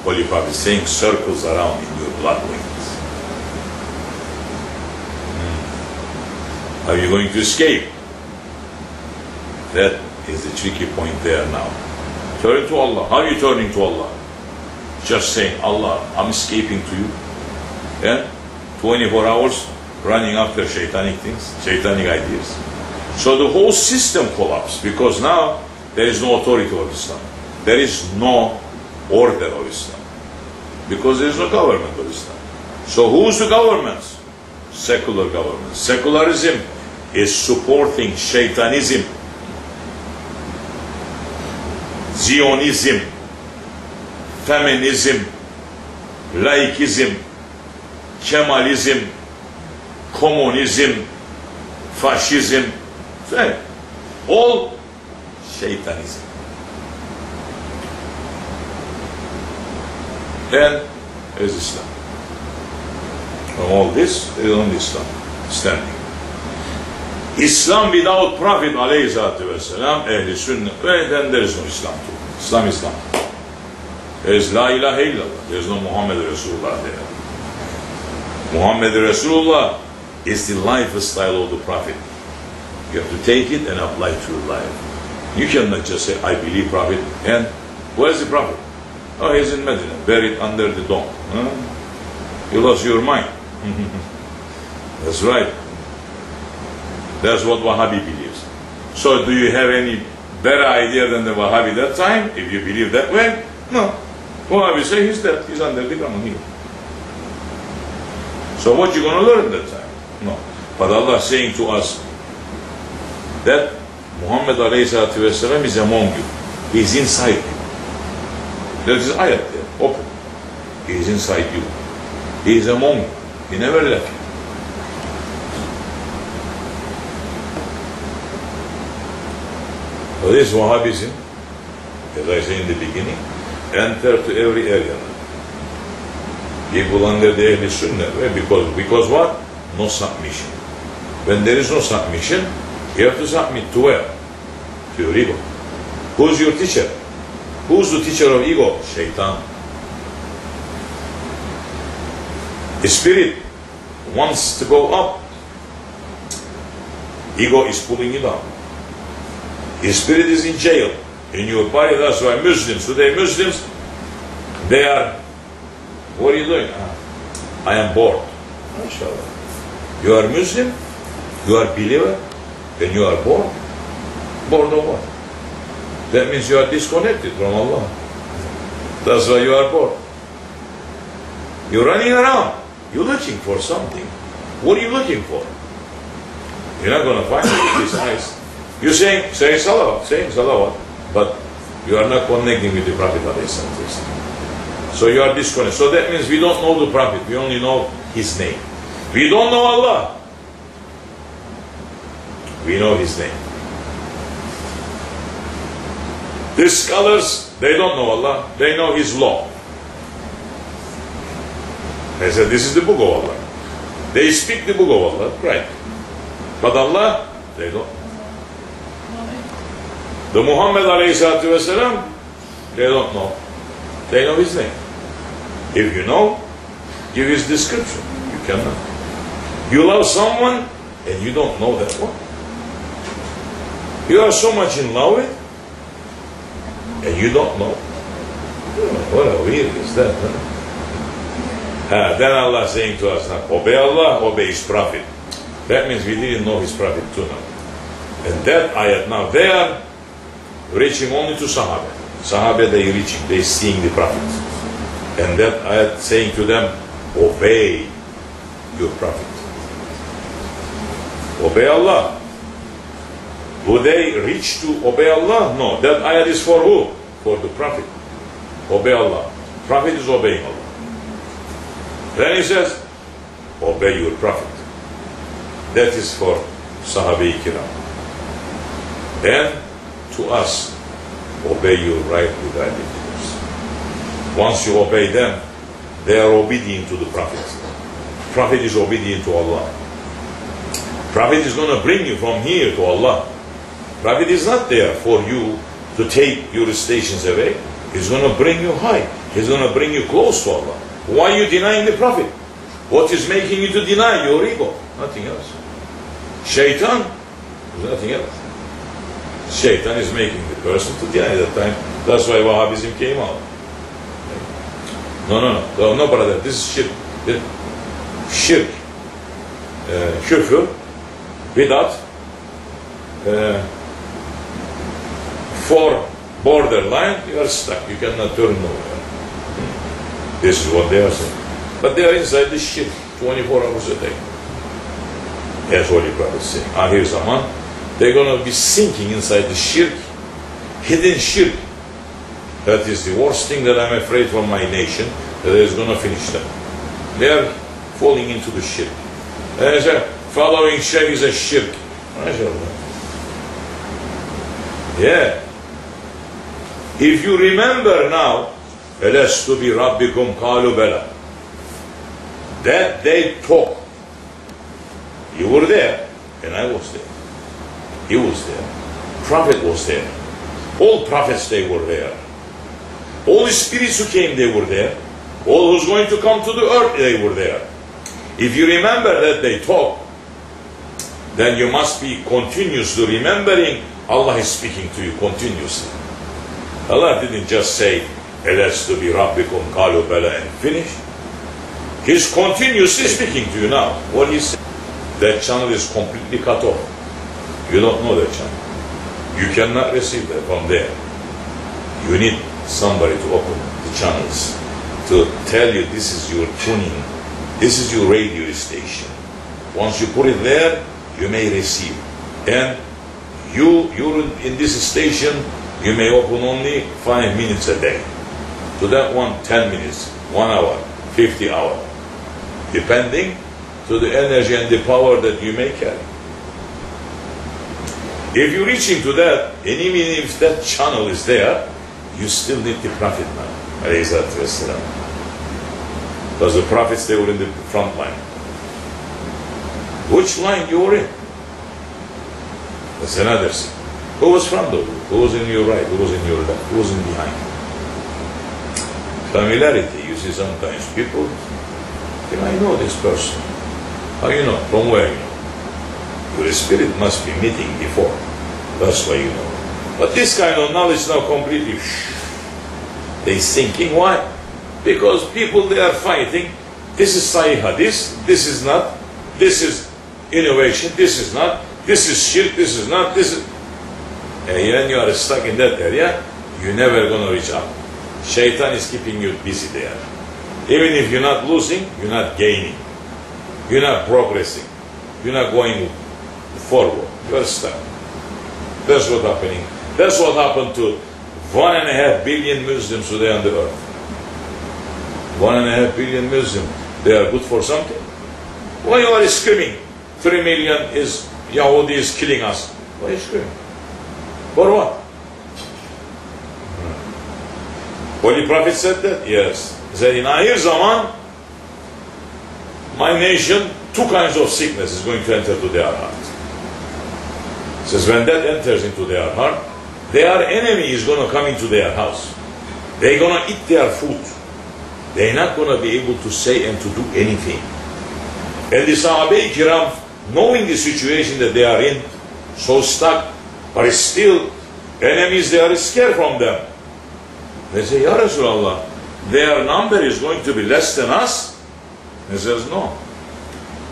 Holy Prophet is saying, circles around in your blood wings. How are you going to escape? That is the tricky point there now. Turn to Allah. How are you turning to Allah? Just saying, Allah, I'm escaping to you. And 24 hours running after shaitanic things, shaitanic ideas. So the whole system collapsed because now there is no authority of Islam. There is no order of Islam. Because there is no government of Islam. So who's the government? Secular government. Secularism is supporting shaitanism, Zionism, feminism, laikism, Kemalism, communism, fascism, all shaitanism. And there is Islam. From all this, there is only Islam standing. Islam without Prophet alayhi salatu wasalam, Ahl Sunnah, then there is no Islam too. Islam is Islam. There is La ilaha illallah. There is no Muhammad Rasulullah there. Muhammad Rasulullah is the lifestyle of the Prophet. You have to take it and apply it to your life. You cannot just say, I believe Prophet, and where's the Prophet? Oh, he's in Medina, buried under the dome. Huh? You lost your mind. That's right. That's what Wahhabi believes. So do you have any better idea than the Wahhabi that time? If you believe that way? No. Wahhabi say he's dead, he's under the ground here. So what you going to learn that time? No. But Allah is saying to us that Muhammad ﷺ is among you. He is inside you. There is ayat there, open. He is inside you. He is among you. He never left you. So this Wahhabism, as I said in the beginning, enter to every area. People under the Ahl Sunnah, because what? No submission. When there is no submission, you have to submit to where? To your ego. Who's your teacher? Who's the teacher of ego? Shaitan. The spirit wants to go up. Ego is pulling you down. The spirit is in jail in your body. That's why Muslims, today Muslims, they are, what are you doing? I am bored. Inshallah. You are Muslim, you are believer, and you are bored. Bored of what? That means you are disconnected from Allah. That's why you are bored. You're running around. You're looking for something. What are you looking for? You're not going to find it with these eyes. You're saying salawat, but you are not connecting with the Prophet. So you are disconnected. So that means we don't know the Prophet, we only know his name. We don't know Allah. We know his name. The scholars, they don't know Allah, they know his law. They said, this is the book of Allah. They speak the book of Allah, right. But Allah, they don't. The Muhammad alayhi wasalam, they don't know. They know his name. If you know, give his description. You cannot. You love someone and you don't know that one. You are so much in love with and you don't know. What a weird is that, huh? Then Allah saying to us now, obey Allah, obey his prophet. That means we didn't know his prophet too now. And that ayat now, they are reaching only to Sahabe. Sahabe, they reaching, they seeing the prophet. And that ayat saying to them, obey your prophet. Obey Allah. Would they reach to obey Allah? No. That ayat is for who? For the prophet. Obey Allah. Prophet is obeying Allah. Then he says, obey your prophet. That is for Sahabi Kiram. And to us, obey your rightly guided leaders. Once you obey them, they are obedient to the prophet. Prophet is obedient to Allah. Prophet is going to bring you from here to Allah. Prophet is not there for you to take your stations away. He's going to bring you high. He's going to bring you close to Allah. Why are you denying the prophet? What is making you to deny? Your ego. Nothing else. Shaitan is nothing else. Shaitan is making the person to deny that time. That's why Wahhabism came out. No, brother. This is shirk. Shirk. Küfür. Bidat. For borderline, you are stuck. You cannot turn nowhere. This is what they are saying. But they are inside the shirk 24 hours a day. As Holy Prophet is saying. Ahir zaman, they're going to be sinking inside the shirk, hidden shirk. That is the worst thing that I'm afraid from my nation, that is going to finish them. They are falling into the shirk. Following Shaykh is a shirk. Yeah. If you remember now, Elestu bi Rabbikum qalu bala. That they talk. You were there, and I was there. He was there. Prophet was there. All prophets, they were there. All the spirits who came, they were there. All who's going to come to the earth, they were there. If you remember that they talk, then you must be continuously remembering Allah is speaking to you continuously. Allah didn't just say, Elestu bi Rabbikum qalu bala and finish. He's continuously speaking to you now. What he said, that channel is completely cut off. You don't know that channel. You cannot receive that from there. You need somebody to open the channels, to tell you this is your tuning, this is your radio station. Once you put it there, you may receive. And you're in this station, you may open only 5 minutes a day. To that one, 10 minutes, 1 hour, 50 hours, depending to the energy and the power that you may carry. If you're reaching to that, and even if that channel is there, you still need the Prophet now. Because the prophets, they were in the front line. Which line you were in? That's another thing. Who was front of you? Who was in your right? Who was in your left? Who was in behind? Familiarity. You see sometimes people, I know this person. How you know? From where you know? Your spirit must be meeting before. That's why you know. But this kind of knowledge now completely, they thinking. Why? Because people, they are fighting. This is Sahih Hadith. This is not. This is innovation. This is not. This is shirk. This is not. This is. And when you are stuck in that area, you're never going to reach up. Shaitan is keeping you busy there. Even if you're not losing, you're not gaining. You're not progressing. You're not going forward. You're stuck. That's what's happening. That's what happened to 1.5 billion Muslims today on the earth. 1.5 billion Muslims. They are good for something. Why you are screaming? 3 million is Yahudi is killing us. Why is killing? For what? Holy Prophet said that? Yes. He said, in akhir zaman, my nation, two kinds of sickness is going to enter to their heart. He says, when that enters into their heart, their enemy is going to come into their house. They're going to eat their food. They're not going to be able to say and to do anything. And the Sahabe-i-Kiram, knowing the situation that they are in, so stuck, but still, enemies, they are scared from them. They say, Ya Rasulallah, their number is going to be less than us? He says, no.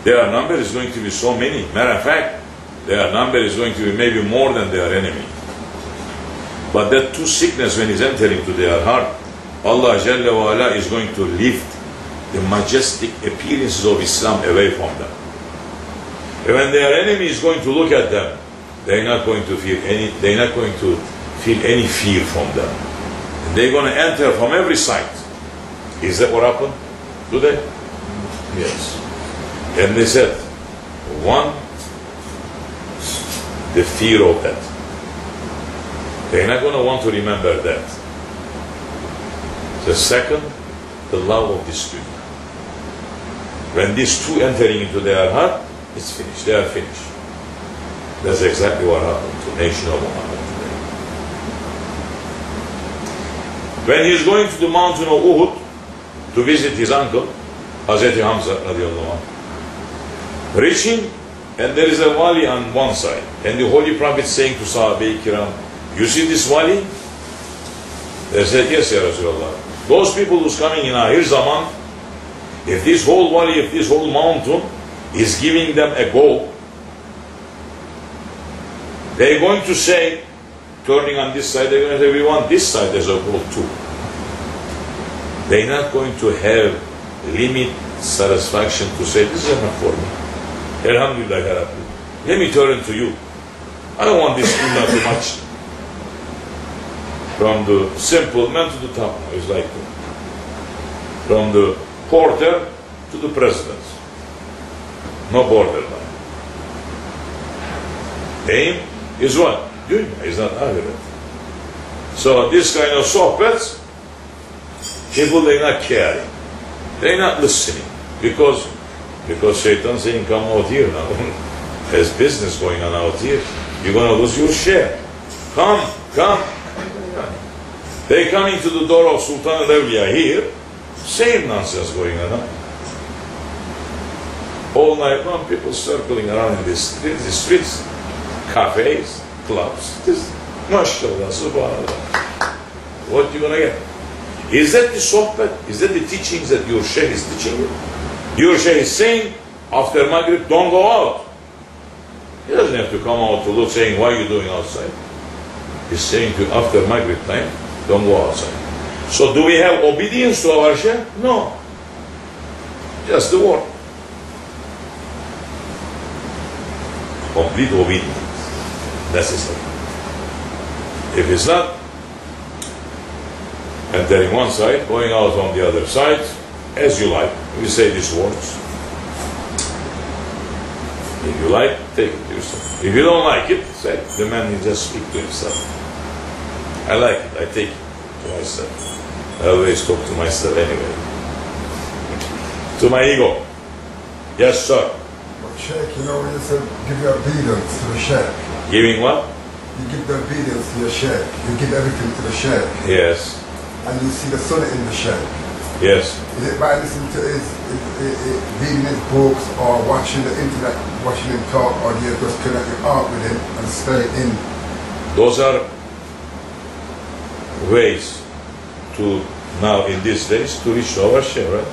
Their number is going to be so many. Matter of fact, their number is going to be maybe more than their enemy. But that two sickness, when it's entering to their heart, Allah Jalla wa Ala is going to lift the majestic appearances of Islam away from them. And when their enemy is going to look at them, they're not going to feel any fear from them. And they're going to enter from every side. Is that what happened today? Yes. And they said, one, the fear of that. They're not going to want to remember that. The second, the love of this dunya. When these two entering into their heart, it's finished. They are finished. That's exactly what happened to the nation of Muhammad today. When he is going to the mountain of Uhud to visit his uncle, Hazreti Hamza radiallahu anhu, reaching, and there is a wali on one side, and the Holy Prophet saying to Sahabe-i-Kiram, you see this wali? They said, yes, Ya Rasulullah. Those people who's coming in akhir zaman, if this whole valley, if this whole mountain is giving them a goal, they're going to say, turning on this side, they're going to say, we want this side as a goal too. They're not going to have limit satisfaction to say, this is enough for me. Alhamdulillah, Ya Rabbi. Let me turn to you. I don't want this dunya too much. From the simple man to the top, it's like that. From the porter to the president. No borderline. Aim is what? Dunya is not akhirat. So this kind of sohbets, people, they're not caring. They're not listening. Because Shaitan saying, come out here now. There's business going on out here. You're going to lose your share. Come. They coming to the door of Sultan al-Awliya here, same nonsense going on. All night long, people circling around in the streets, cafes, clubs. This, mashallah, subhanallah. What you gonna get? Is that the sohbet? Is that the teachings that your Shaykh is teaching you? Your Shaykh is saying, after Maghrib, don't go out. He doesn't have to come out to look, saying, what are you doing outside? He's saying to you, after Maghrib time, don't go outside. So do we have obedience to our Shaykh? No. Just the word. Complete obedience. That's it. If it's not, entering one side, going out on the other side, as you like. We say these words. If you like, take it to yourself. If you don't like it, say, the man needs to speak to himself. I like it, I take it to myself. I always talk to myself anyway. To my ego. Yes, sir. But Shaykh, you know, when you said give your obedience to the Shaykh. Giving what? You give the obedience to your Shaykh. You give everything to the Shaykh. Yes. And you see the sunnah in the Shaykh. Yes. Is it by listening to reading his books or watching the internet, watching him talk, or do you just connect your heart with him and stay in? Those are ways to now in these days to reach our Shaykh, right?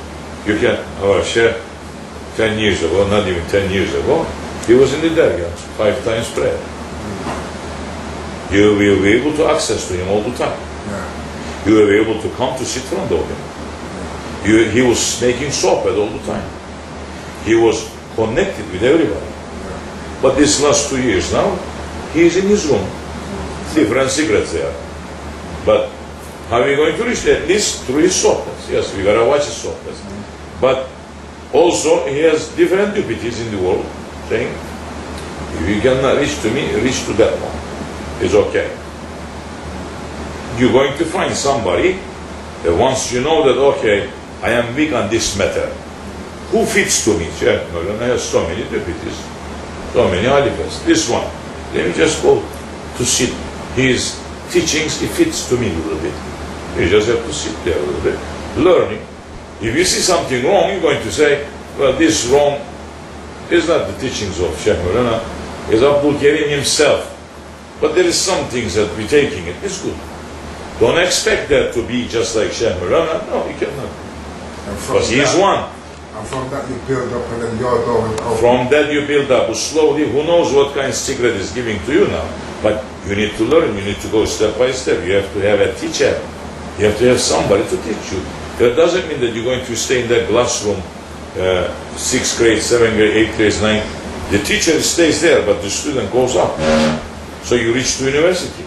You can, our Shaykh 10 years ago, not even 10 years ago, he was in the dargah, 5 times prayer. You will be able to access to him all the time. Yeah. You will be able to come to sit in front of him. He was making sohbet all the time. He was connected with everybody. Yeah. But this last 2 years now, he is in his room. Different secrets there. But how are we going to reach that? At least through his sohbets. Yes, we gotta watch his sohbets. But also he has different deputies in the world saying, If you cannot reach to me, reach to that one. It's okay. You're going to find somebody that once you know that, okay, I am weak on this matter, who fits to me? Shaykh Mevlana has so many deputies, so many halifas. This one, let me just go to sit. His teachings, it fits to me a little bit. You just have to sit there a little bit, learning. If you see something wrong, you're going to say, well, this wrong is not the teachings of Shaykh Mevlana, it's Abdulkerim himself. But there is some things that we're taking it. It's good. Don't expect that to be just like Shaykh Mevlana. No, you cannot. Because he is one. And from that you build up and then you're going out. From that you build up slowly. Who knows what kind of secret is giving to you now. But you need to learn. You need to go step by step. You have to have a teacher. You have to have somebody to teach you. That doesn't mean that you're going to stay in that classroom 6th grade, 7th grade, 8th grade, 9th. The teacher stays there, but the student goes up. So you reach to university.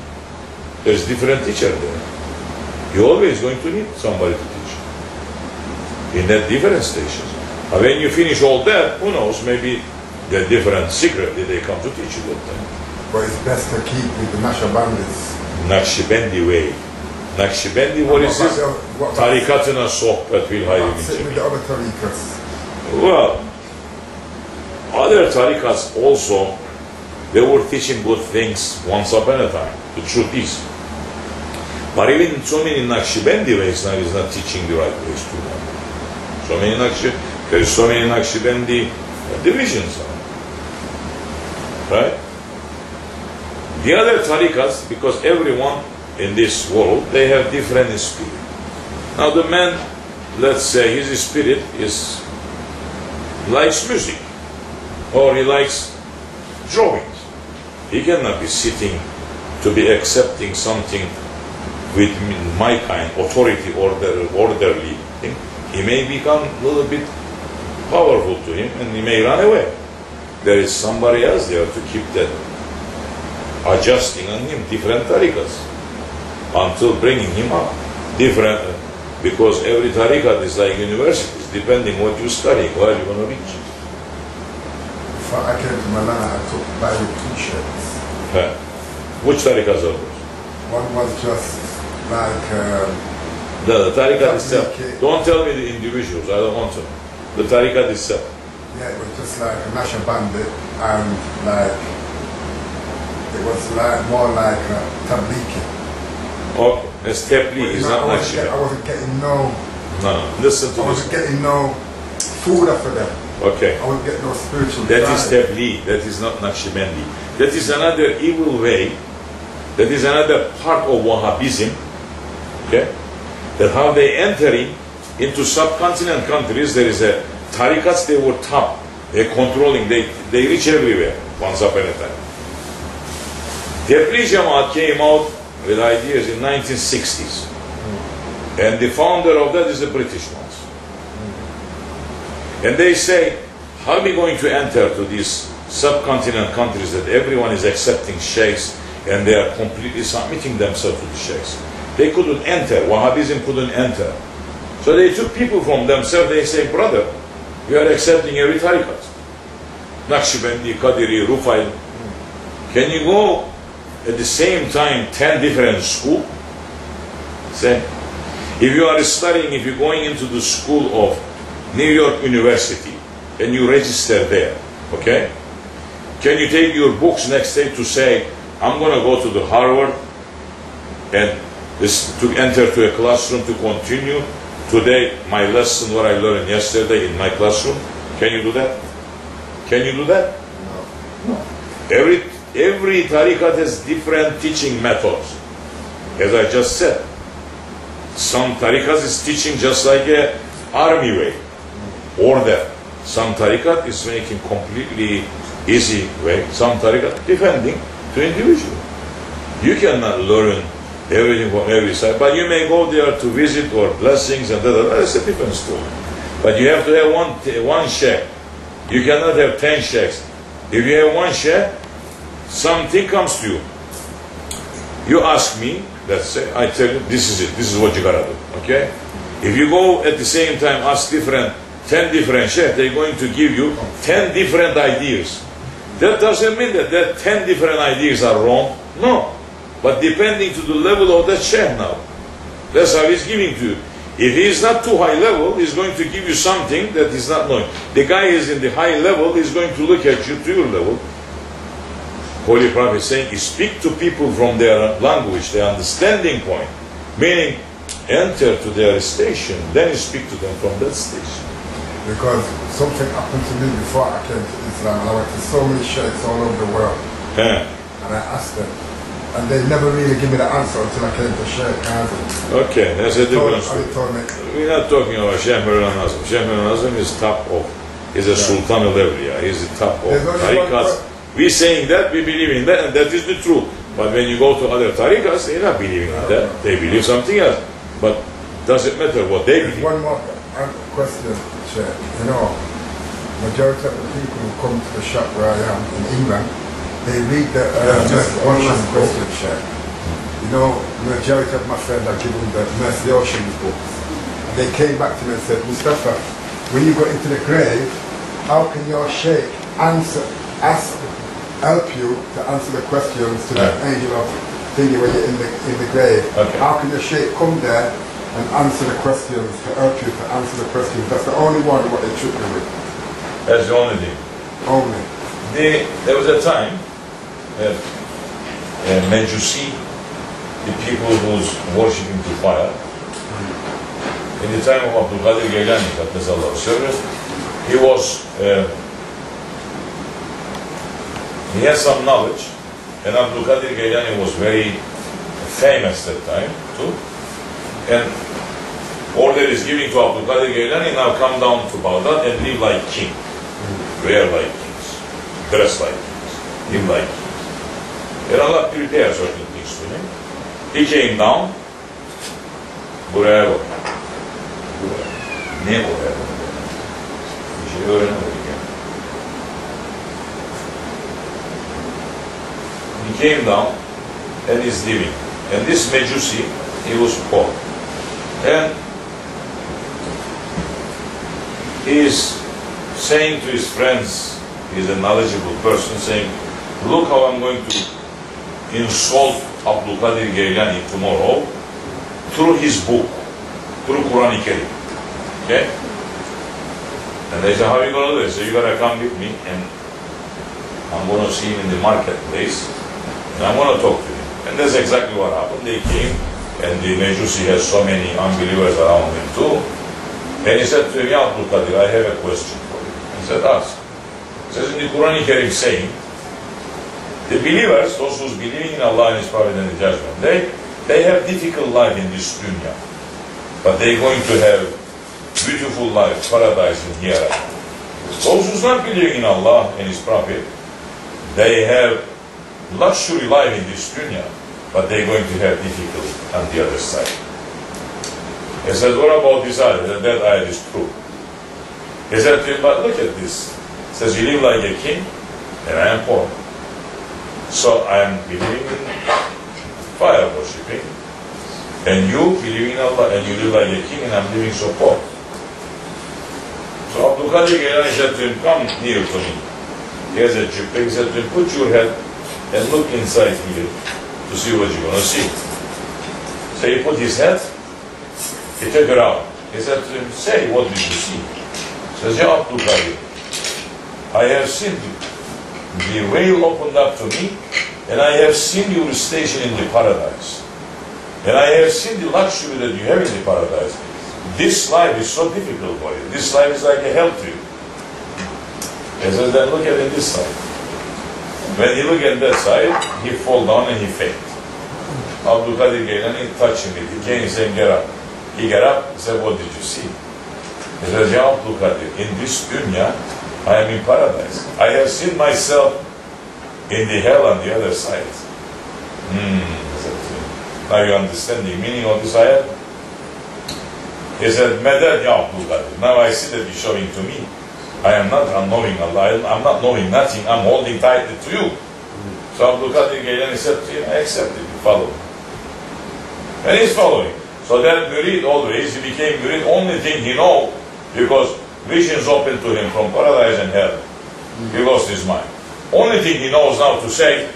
There's different teacher there. You're always going to need somebody to teach you in that different stations. And when you finish all that, who knows, maybe the different secret that they come to teach you that time. But it's best to keep with the Naqshbandis. Naqshbandi way. Naqshbandi, what is this? Tarikatına sohbet bil hayri With the other tariqas. Well, other tariqas also, they were teaching good things once upon a time. The truth is. But even so many Naqshbandi ways now is not teaching the right ways to them. So many there's so many Naqshbandi divisions. Right? The other tariqas, because everyone in this world, they have different spirit. Now the man, let's say his spirit likes music, or he likes drawings. He cannot be sitting to be accepting something with my kind, authority, orderly thing. He may become a little bit powerful to him and he may run away. There is somebody else there to keep that, adjusting on him different tariqas until bringing him up. Different, because every tariqat is like universities, depending what you study, where you want to reach. Before I came to Malana, I took Bible t-shirts. Which tariqas are those? One was just like... the tariqat itself. Don't tell me the individuals, I don't want to. The tariqat itself. Yeah, it was just like a Naqshbandi and like... It was like more like Tablighi. Okay, it's Tablighi, it's not Naqshbandi. I wasn't getting no... No, listen to I wasn't getting no food after them. Okay. I wasn't getting no spiritual That is Tablighi, that is not Naqshbandi. That is another evil way, that is another part of Wahhabism, okay? That how they entering into subcontinent countries, there is a tariqats, they were top, they're controlling, they reach everywhere, once upon a time. Tablighi Jamaat came out with ideas in 1960s. And the founder of that is the British ones. And they say, how are we going to enter to these subcontinent countries that everyone is accepting sheikhs and they are completely submitting themselves to the sheikhs? They couldn't enter, Wahhabism couldn't enter. So they took people from themselves, they say, brother, we are accepting every tariqat. Naqshbandi, Qadiri, Rufail. Can you go at the same time 10 different schools? Say, if you are studying, if you're going into the school of New York University and you register there, okay? Can you take your books next day to say, I'm going to go to the Harvard and to enter to a classroom to continue today my lesson what I learned yesterday in my classroom? Can you do that? Can you do that? No. Every tariqat has different teaching methods. As I just said, some tariqat is teaching just like a army way, order. Some tariqat is making completely easy way. Some tariqat depending to individual. You cannot learn everything from every side, but you may go there to visit or blessings and that's a different story. But you have to have one sheikh. You cannot have 10 sheikhs. If you have one sheikh, something comes to you. You ask me, let's say, I tell you, this is it, this is what you gotta do, okay? If you go at the same time, ask 10 different sheikhs, they're going to give you 10 different ideas. That doesn't mean that 10 different ideas are wrong. No. But depending to the level of that Shaykh now. That's how he's giving to you. If he is not too high level, he's going to give you something that he's not knowing. The guy is in the high level, he's going to look at you to your level. Holy Prophet is saying, speak to people from their language, their understanding point. Meaning, enter to their station, then you speak to them from that station. Because something happened to me before I came to Islam. I went to so many sheikhs all over the world. Yeah. And I asked them. And they never really give me the answer until I came to Shaykh Hazim. Okay, that's a different story. Me. We're not talking about Shaykh Mirza Nazim. Shaykh Mirza Nazim is top of, he's a Sultan of Awliya. He's the top of tariqas. We're saying that, we believe in that, and that is the truth. But when you go to other tariqas, they're not believing in that. They believe something else. But does it matter what they believe? One more question, Shaykh. You know, majority of the people who come to the shop where I am in England, they read the one last question, Shaykh. You know, the majority of my friends are given the Mercy Ocean books. And they came back to me and said, Mustafa, when you go into the grave, how can your Shaykh help you to answer the questions to the angel of thingy when you're in the grave? Okay. How can your Shaykh come there and answer the questions, to help you to answer the questions? That's the only one what they trick me with. That's the only thing. Only. There was a time that Mejusi, the people who's worshipping to fire, in the time of Abdulkerim Geylani, he was, he had some knowledge, and Abdulkerim Geylani was very famous at that time too. And order is giving to Abdulkerim Geylani, now come down to Baghdad and live like king, wear like kings, dress like kings, live like kings. And Allah prepared certain things to him. He came down. Buraya bak. Ne buraya bak? Bir şey öğrenemedik yani. He came down and is living. And this Mejusi, he was poor. And he is saying to his friends, he is a knowledgeable person, saying, look how I'm going to insult Abdulkerim Geylani tomorrow through his book, through Quran Kerim. Okay? And they say, how are you going to do it? So you got to come with me, and I'm going to see him in the marketplace, and I'm going to talk to him. And that's exactly what happened. They came, and the Mejusi has so many unbelievers around him too. And he said to him, Ya Abdulkerim, I have a question for you. He said, ask. He says in the Quran Kerim saying, the believers, those who believe in Allah and His Prophet and the Judgment, they have difficult life in this dunya, but they're going to have beautiful life, paradise in hereafter. Those who not believing in Allah and His Prophet, they have luxury life in this dunya, but they're going to have difficult on the other side. He said, what about this ayah? That ayah is true. He said, but look at this. He says, you live like a king, and I am poor. So I am believing in fire worshipping, and you believe in Allah, and you live like a king, and I'm living so poor. So Abdulkerim Geylani said to him, come near to me. He has a jubbah. He said to him, put your head and look inside here to see what you're going to see. So he put his head, he took it out. He said to him, say, what did you see? He says, Ya Abdulkerim, I have seen the veil opened up to me, and I have seen your station in the paradise. And I have seen the luxury that you have in the paradise. This life is so difficult for you. This life is like a hell to you. He says, then look at it this side. When he look at that side, he fall down and he faint. Abdulkerim Geylani touched him. He came, he said, get up. He got up, he said, what did you see? He says, Ya Abdulkerim, in this dunya, I am in paradise. I have seen myself in the hell on the other side. Now you understand the meaning of this ayah? He said, Medad Ya Abdulkerim. Now I see that you're showing to me. I am not unknowing Allah. I'm not knowing nothing. I'm holding tightly to you. So Abdulkerim Geylani said to him, I accept it. You follow. And he's following. So that murid always, he became murid. Only thing he know, because visions opened to him from paradise and hell. He lost his mind. Only thing he knows now to say,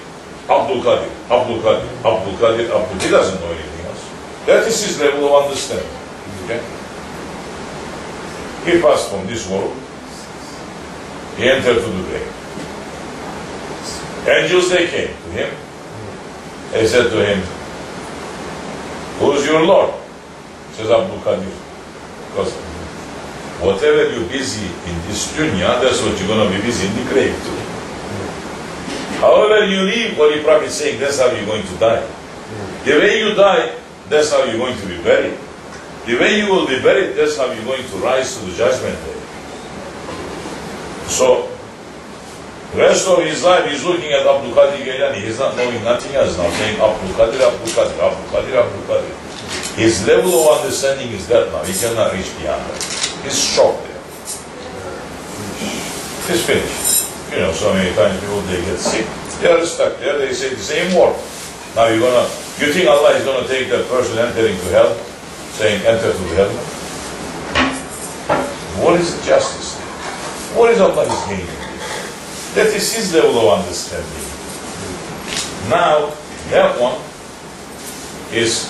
Abdulkerim, Abdulkerim, Abdulkerim, Abdul. He doesn't know anything else. That is his level of understanding. Okay? He passed from this world. He entered to the grave. Angels, they came to him. They said to him, who is your Lord? He says, Abdulkerim. Because whatever you're busy in this dunya, that's what you're going to be busy in the grave too. However you live, Holy Prophet is saying, that's how you're going to die. The way you die, that's how you're going to be buried. The way you will be buried, that's how you're going to rise to the judgment day. So, the rest of his life, he's looking at Abdulkerim Geylani. He's not knowing nothing else now, saying Abdulkerim, Abdulkerim, Abdulkerim, Abdulkerim. His level of understanding is that now. He cannot reach beyond that. He's shocked there. It's finished. You know, so many times people, they get sick. They are stuck there. They say the same word. Now you think Allah is going to take that person entering to hell, saying enter to hell? What is justice? What is Allah's gain? That is his level of understanding. Now, that one is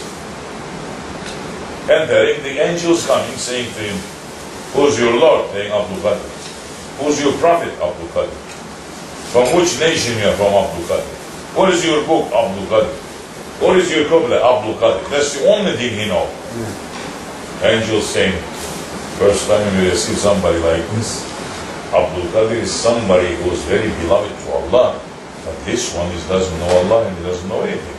entering, the angels coming, saying to him, who's your Lord? Saying Abdulkerim. Who's your prophet? Abdulkerim. From which nation you are from? Abdulkerim. What is your book? Abdulkerim. What is your Qibla? Abdulkerim. That's the only thing he knows. Angels saying, first time we see somebody like this. Abdulkerim is somebody who is very beloved to Allah, but this one doesn't know Allah and he doesn't know anything.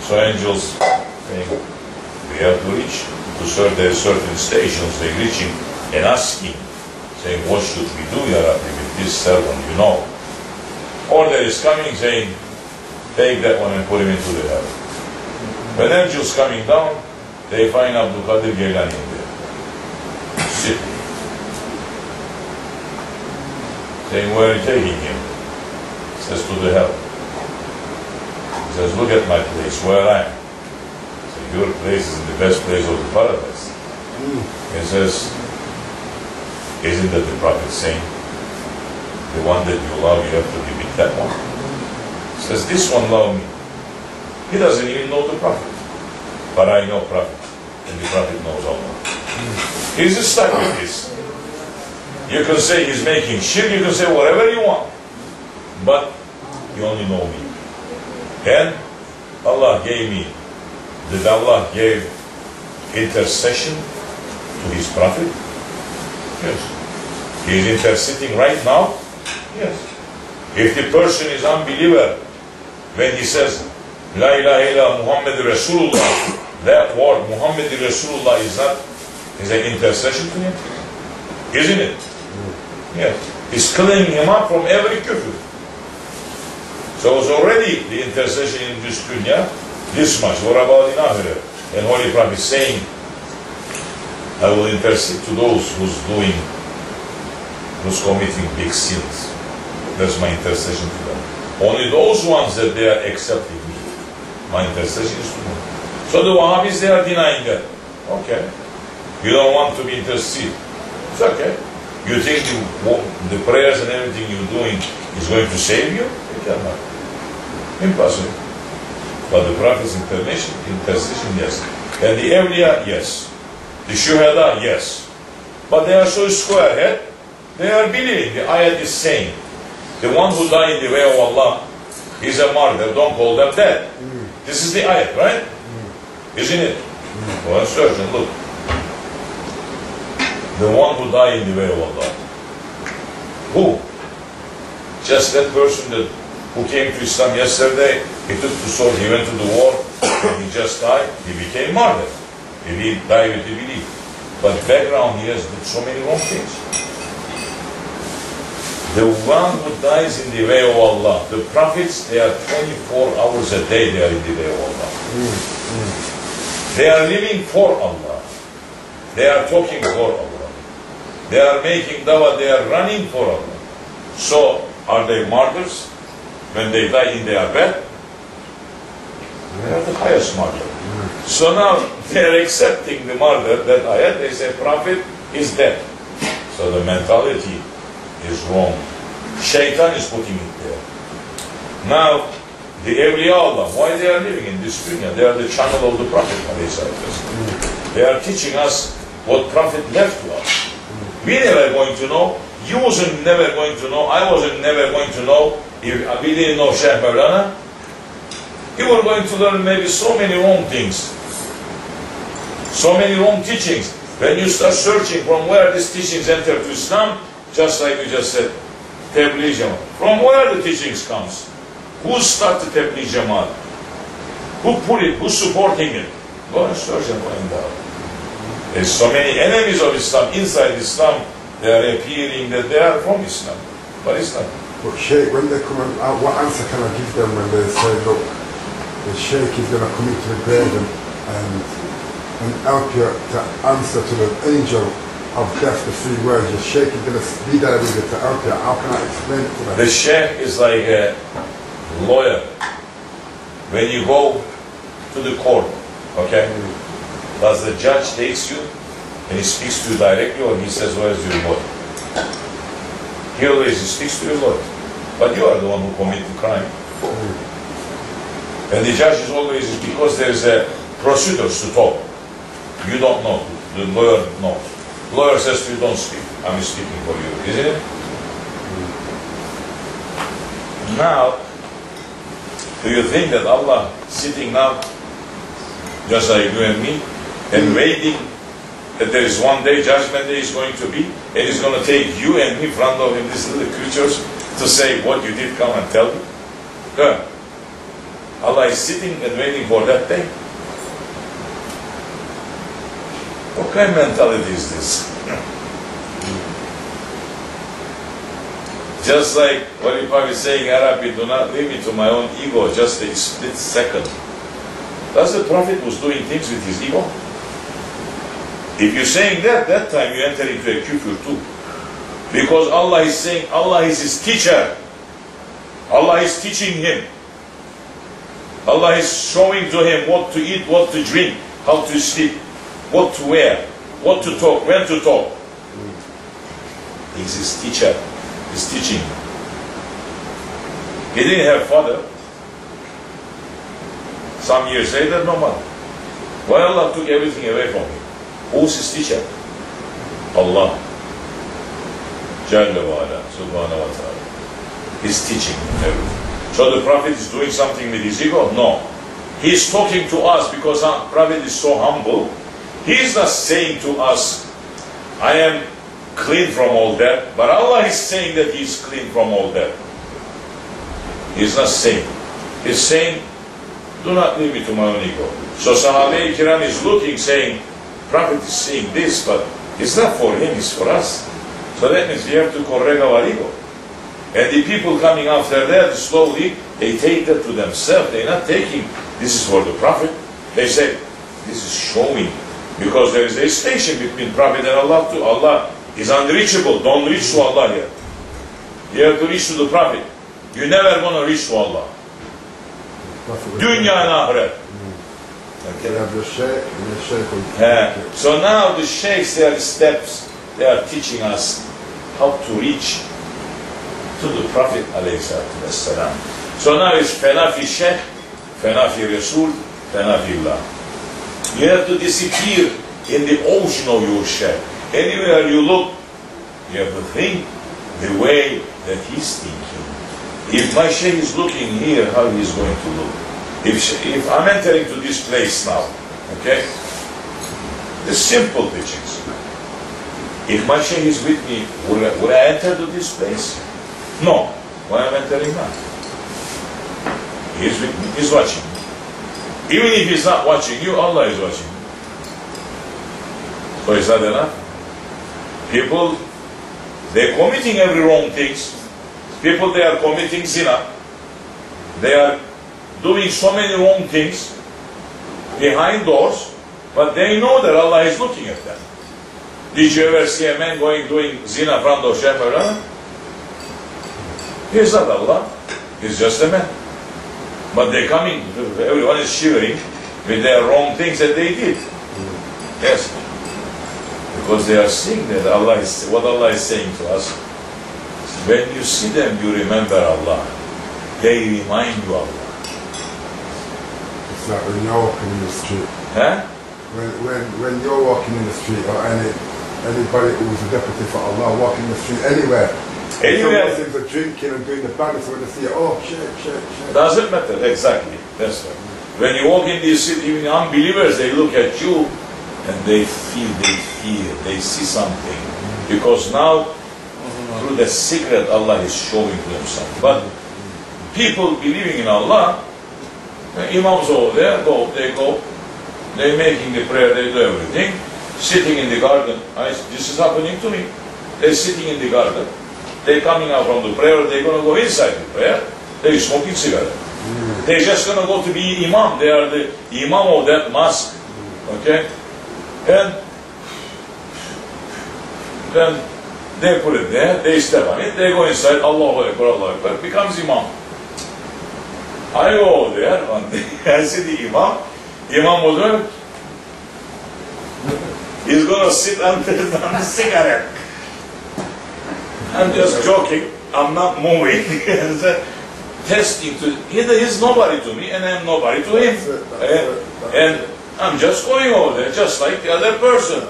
So angels saying, we have to reach to certain stations. They're reaching and asking, saying, what should we do, Ya Rabbi, with this servant, you know? Or there is coming saying, take that one and put him into the hell. When angels coming down, they find Abdulkerim Geylani in there, sitting. Saying, where are you taking him? He says, to the hell. He says, look at my place, where I am. So your place is the best place of the paradise. He says, isn't that the Prophet saying, the one that you love, you have to be with that one? He says, this one love me. He doesn't even know the Prophet. But I know Prophet, and the Prophet knows Allah. He's stuck with this. You can say he's making shirk, you can say whatever you want. But you only know me. And Allah gave me, did Allah give intercession to his Prophet? Yes. He is interceding right now? Yes. If the person is unbeliever, when he says, La ilaha illa Muhammad Rasulullah, that word Muhammad Rasulullah is an intercession to him? Isn't it? Yes. He's cleaning him up from every kufr. So it's already the intercession in this dunya, this much. What about in Akhirah? And Holy Prophet is saying, I will intercede to those who's committing big sins. That's my intercession to them. Only those ones that they are accepting me. My intercession is to them. So the Wahhabis, they are denying that. Okay. You don't want to be interceded. It's okay. You think the prayers and everything you're doing is going to save you? It cannot. Impossible. But the Prophet's intercession, yes. And the Awliya, yes. The Shuhada, yes. But they are so square-head, they are believing. The ayat is saying, the one who died in the way of Allah is a martyr, don't call them dead. This is the ayat, right? Isn't it? Go and search and look. The one who died in the way of Allah. Who? Just that person who came to Islam yesterday, he took the sword, he went to the war, and he just died, he became martyr. He died with the belief. But background, he has done so many wrong things. The one who dies in the way of Allah, the prophets, they are 24 hours a day, they are in the way of Allah. They are living for Allah. They are talking for Allah. They are making dawah, they are running for Allah. So, are they martyrs? When they die in their bed? They are the highest martyr. So now, they are accepting the martyr, that ayat, they say, Prophet is dead. So the mentality is wrong. Shaitan is putting it there. Now, the awliya Allah, why they are living in this dunya? They are the channel of the Prophet. They are teaching us what Prophet left to us. We never going to know. You wasn't never going to know. I wasn't never going to know. If we didn't know Shaykh Mevlana, you were going to learn maybe so many wrong things. So many wrong teachings. When you start searching from where these teachings enter to Islam, just like you just said, Tabligh Jamaat. From where the teachings comes? Who started Tabligh Jamaat? Who put it? Who's supporting it? Go and search and find out. There's so many enemies of Islam inside Islam. They are appearing that they are from Islam. But Islam. But Shaykh, when they come and what answer can I give them when they say, look, the Shaykh is going to come into the grave and help you to answer to the angel of death, the three words. The Shaykh is going to be there with you to help you. How can I explain it to them? The Shaykh is like a lawyer. When you go to the court, okay, does the judge takes you and he speaks to you directly, or he says, where is your lawyer? He always speaks to your lawyer. But you are the one who committed the crime. And the judge is always, because there is a procedures to talk. You don't know. The lawyer knows. The lawyer says to you, don't speak. I'm speaking for you. Isn't it? Now, do you think that Allah sitting now, just like you and me, and waiting that there is one day, judgment day is going to be, and he's going to take you and me in front of him, these little creatures, to say what you did, come and tell me? Yeah. Allah is sitting and waiting for that day. What kind of mentality is this? Just like what you probably saying in Arabic, do not leave me to my own ego just a split second. That's the Prophet was doing things with his ego. If you're saying that time you enter into a kufr too. Because Allah is saying, Allah is his teacher. Allah is teaching him. Allah is showing to him what to eat, what to drink, how to sleep, what to wear, what to talk, when to talk. He's his teacher. He's teaching. He didn't have father. Some years later, no mother. Why Allah took everything away from him? Who's his teacher? Allah. Jalla wa ala, subhanahu wa ta'ala. He's teaching everything. So the Prophet is doing something with his ego? No. He's talking to us because our Prophet is so humble. He's not saying to us, I am clean from all that. But Allah is saying that he's clean from all that. He's not saying. He's saying, do not leave me to my own ego. So Sahabe Kiram is looking, saying, Prophet is saying this, but it's not for him, it's for us. So that means we have to correct our ego. And the people coming after that, slowly, they take that to themselves. They're not taking, this is for the Prophet. They say, this is showing. Because there is a station between Prophet and Allah too. Allah is unreachable. Don't reach to Allah here. You have to reach to the Prophet. You're never going to reach to Allah. Dunya and Akhirat. So now the Shaykhs, their steps, they are teaching us how to reach to the Prophet ﷺ. So now it's Fena fi Shaykh, Fena fi Rasul, Fena fi Allah. You have to disappear in the ocean of your Shaykh. Anywhere you look, you have to think the way that he's thinking. If my Shaykh is looking here, how he is going to look? If I'm entering to this place now, okay, the simple teachings. If my Shaykh is with me, will I enter to this place? No. Why am I entering now? He is with me, he's watching me. Even if he's not watching you, Allah is watching you. So is that enough? People, they're committing every wrong things. People, they are committing zina. They are doing so many wrong things behind doors, but they know that Allah is looking at them. Did you ever see a man doing zina in front of Shaykh Mevlana? He's not Allah. He's just a man. But they're coming, everyone is shivering with their wrong things that they did. Yes. Because they are seeing that Allah is, what Allah is saying to us, When you see them, you remember Allah. They remind you of Allah. It's like when you're walking in the street. Huh? When you're walking in the street, or anybody who's a deputy for Allah walking in the street anywhere. Anywhere. Some Muslims are drinking and doing the badness when they see it. Oh, shit. Doesn't matter, exactly. That's right. When you walk in the city, even unbelievers, they look at you and they feel, they see something. Because now, through the secret, Allah is showing to them something. But people believing in Allah, imams over there, they're making the prayer, they do everything, sitting in the garden. This is happening to me. They're sitting in the garden, they're coming out from the prayer, they're going to go inside the prayer, they're smoking cigarette. They're just going to go to be imam, they are the imam of that mosque, okay? And then they put it there, they step on it, they go inside, Allahu Akbar, Allahu Akbar, becomes imam. I go over there, I see the imam will do it. He's going to sit on the cigarette. I'm just joking, I'm not moving. Testing to, he's nobody to me and I'm nobody to him. And I'm just going over there, just like the other person.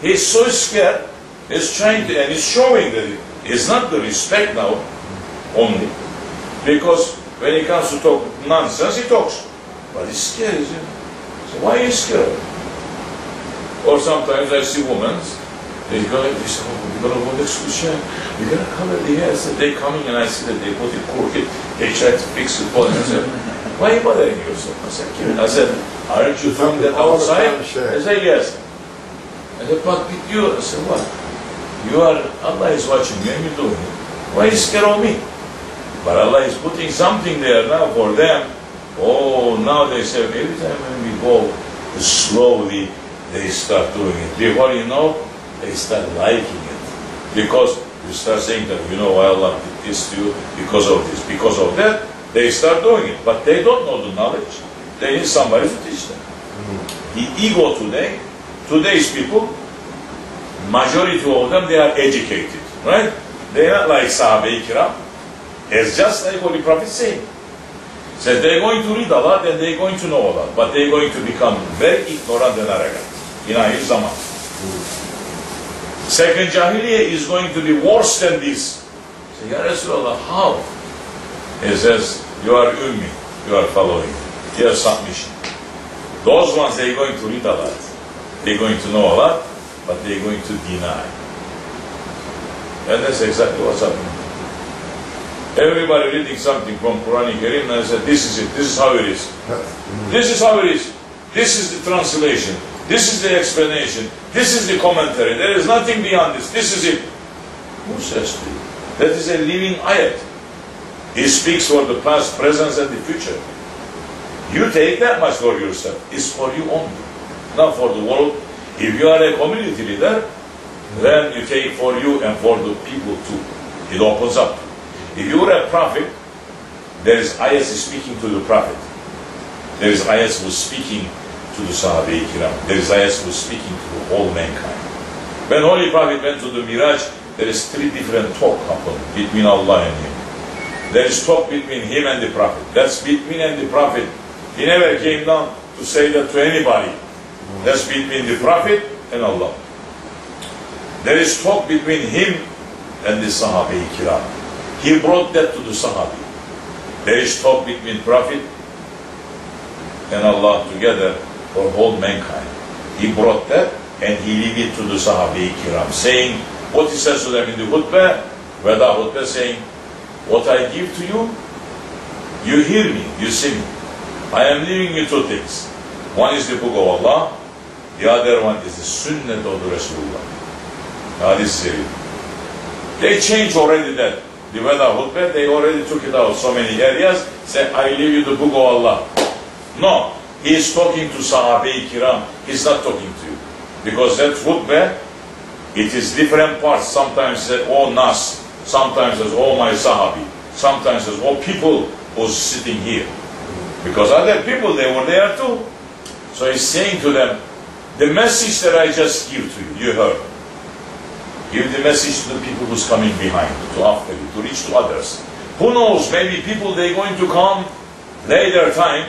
He's so scared, he's trying to, and he's showing that it's not the respect now only. Because when he comes to talk nonsense, he talks. But he's scared, isn't he? So why is he scared? Or sometimes I see women, they go like this, oh, we're going to go next to the chair, we're going to cover the hair. So they're coming and I see that they put it crooked, they try to fix it for them. I said, why are you bothering yourself? I said, aren't you doing that outside? I said, yes. I said, but with you, I said, what? Allah is watching you and you're doing it. Why are you scared of me? But Allah is putting something there now for them. Oh, now they say, every time when we go slowly, they start doing it. Before you know, they start liking it. Because you start saying that, you know why Allah did this to you? Because of this, because of that, they start doing it. But they don't know the knowledge. They need somebody to teach them. The ego today, today's people, majority of them, they are educated, right? They are not like Sahabe Kiram. It's just like Holy Prophet saying. Said they're going to read a lot and they're going to know a lot, but they're going to become very ignorant and arrogant in Ahir Zaman. Second Jahiliyyah is going to be worse than this. Say, Ya Rasulullah, how? He says, you are ummi, you are following, you have submission. Those ones, they're going to read a lot, they're going to know a lot, but they're going to deny. And that's exactly what's happening. Everybody reading something from Quran Karim and I said, this is it, this is how it is. This is how it is. This is the translation. This is the explanation. This is the commentary. There is nothing beyond this. This is it. Who says to you? That is a living ayat. He speaks for the past, present and the future. You take that much for yourself. It's for you only, not for the world. If you are a community leader, then you take for you and for the people too. It opens up. If you are a prophet, there is ayahs speaking to the prophet. There is ayahs who speaking to the Sahabe Kiram. There is ayahs who speaking to the whole mankind. When Holy Prophet went to the Miraj, there is 3 different talk happened between Allah and him. There is talk between him and the prophet. That's between and the prophet. He never came down to say that to anybody. That's between the prophet and Allah. There is talk between him and the Sahabe Kiram. He brought that to the Sahabi. There is talk between Prophet and Allah together for whole mankind. He brought that and he leave it to the Sahabi Kiram, saying what he says to them in the khutbah, Wada khutbah, saying, what I give to you, you hear me, you see me. I am leaving you 2 things. One is the book of Allah, the other one is the sunnah of the Rasulullah. Now this is it. They changed already that. The Wada khutbah, they already took it out so many areas, say, I leave you the book of Allah. No, he is talking to Sahabe Kiram, he's not talking to you. Because that khutbah, it is different parts. Sometimes said, oh Nas, sometimes says, oh my Sahabi, sometimes says, oh people who's sitting here. Because other people, they were there too. So he's saying to them, the message that I just give to you, you heard. Give the message to the people who's coming behind, to after you, to reach to others. Who knows, maybe people, they're going to come later time,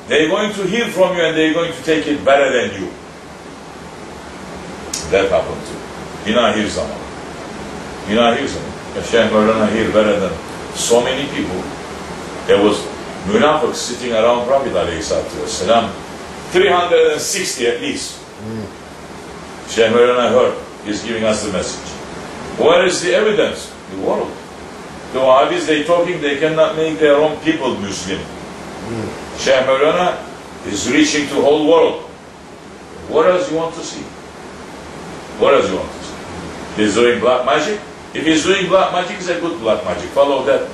they're going to hear from you and they're going to take it better than you. That happened too. Yine ahir zaman. Yine ahir zaman. Shaykh Mevlana here better than so many people. There was munafiq sitting around Prophet ﷺ, 360 at least. Shaykh Mevlana heard, he's giving us the message. Where is the evidence? The world. The Wahhabis, they talking, they cannot make their own people Muslim. Shaykh Mevlana is reaching to the whole world. What else you want to see? What else you want to see? He's doing black magic. If he's doing black magic, it's a good black magic. Follow that.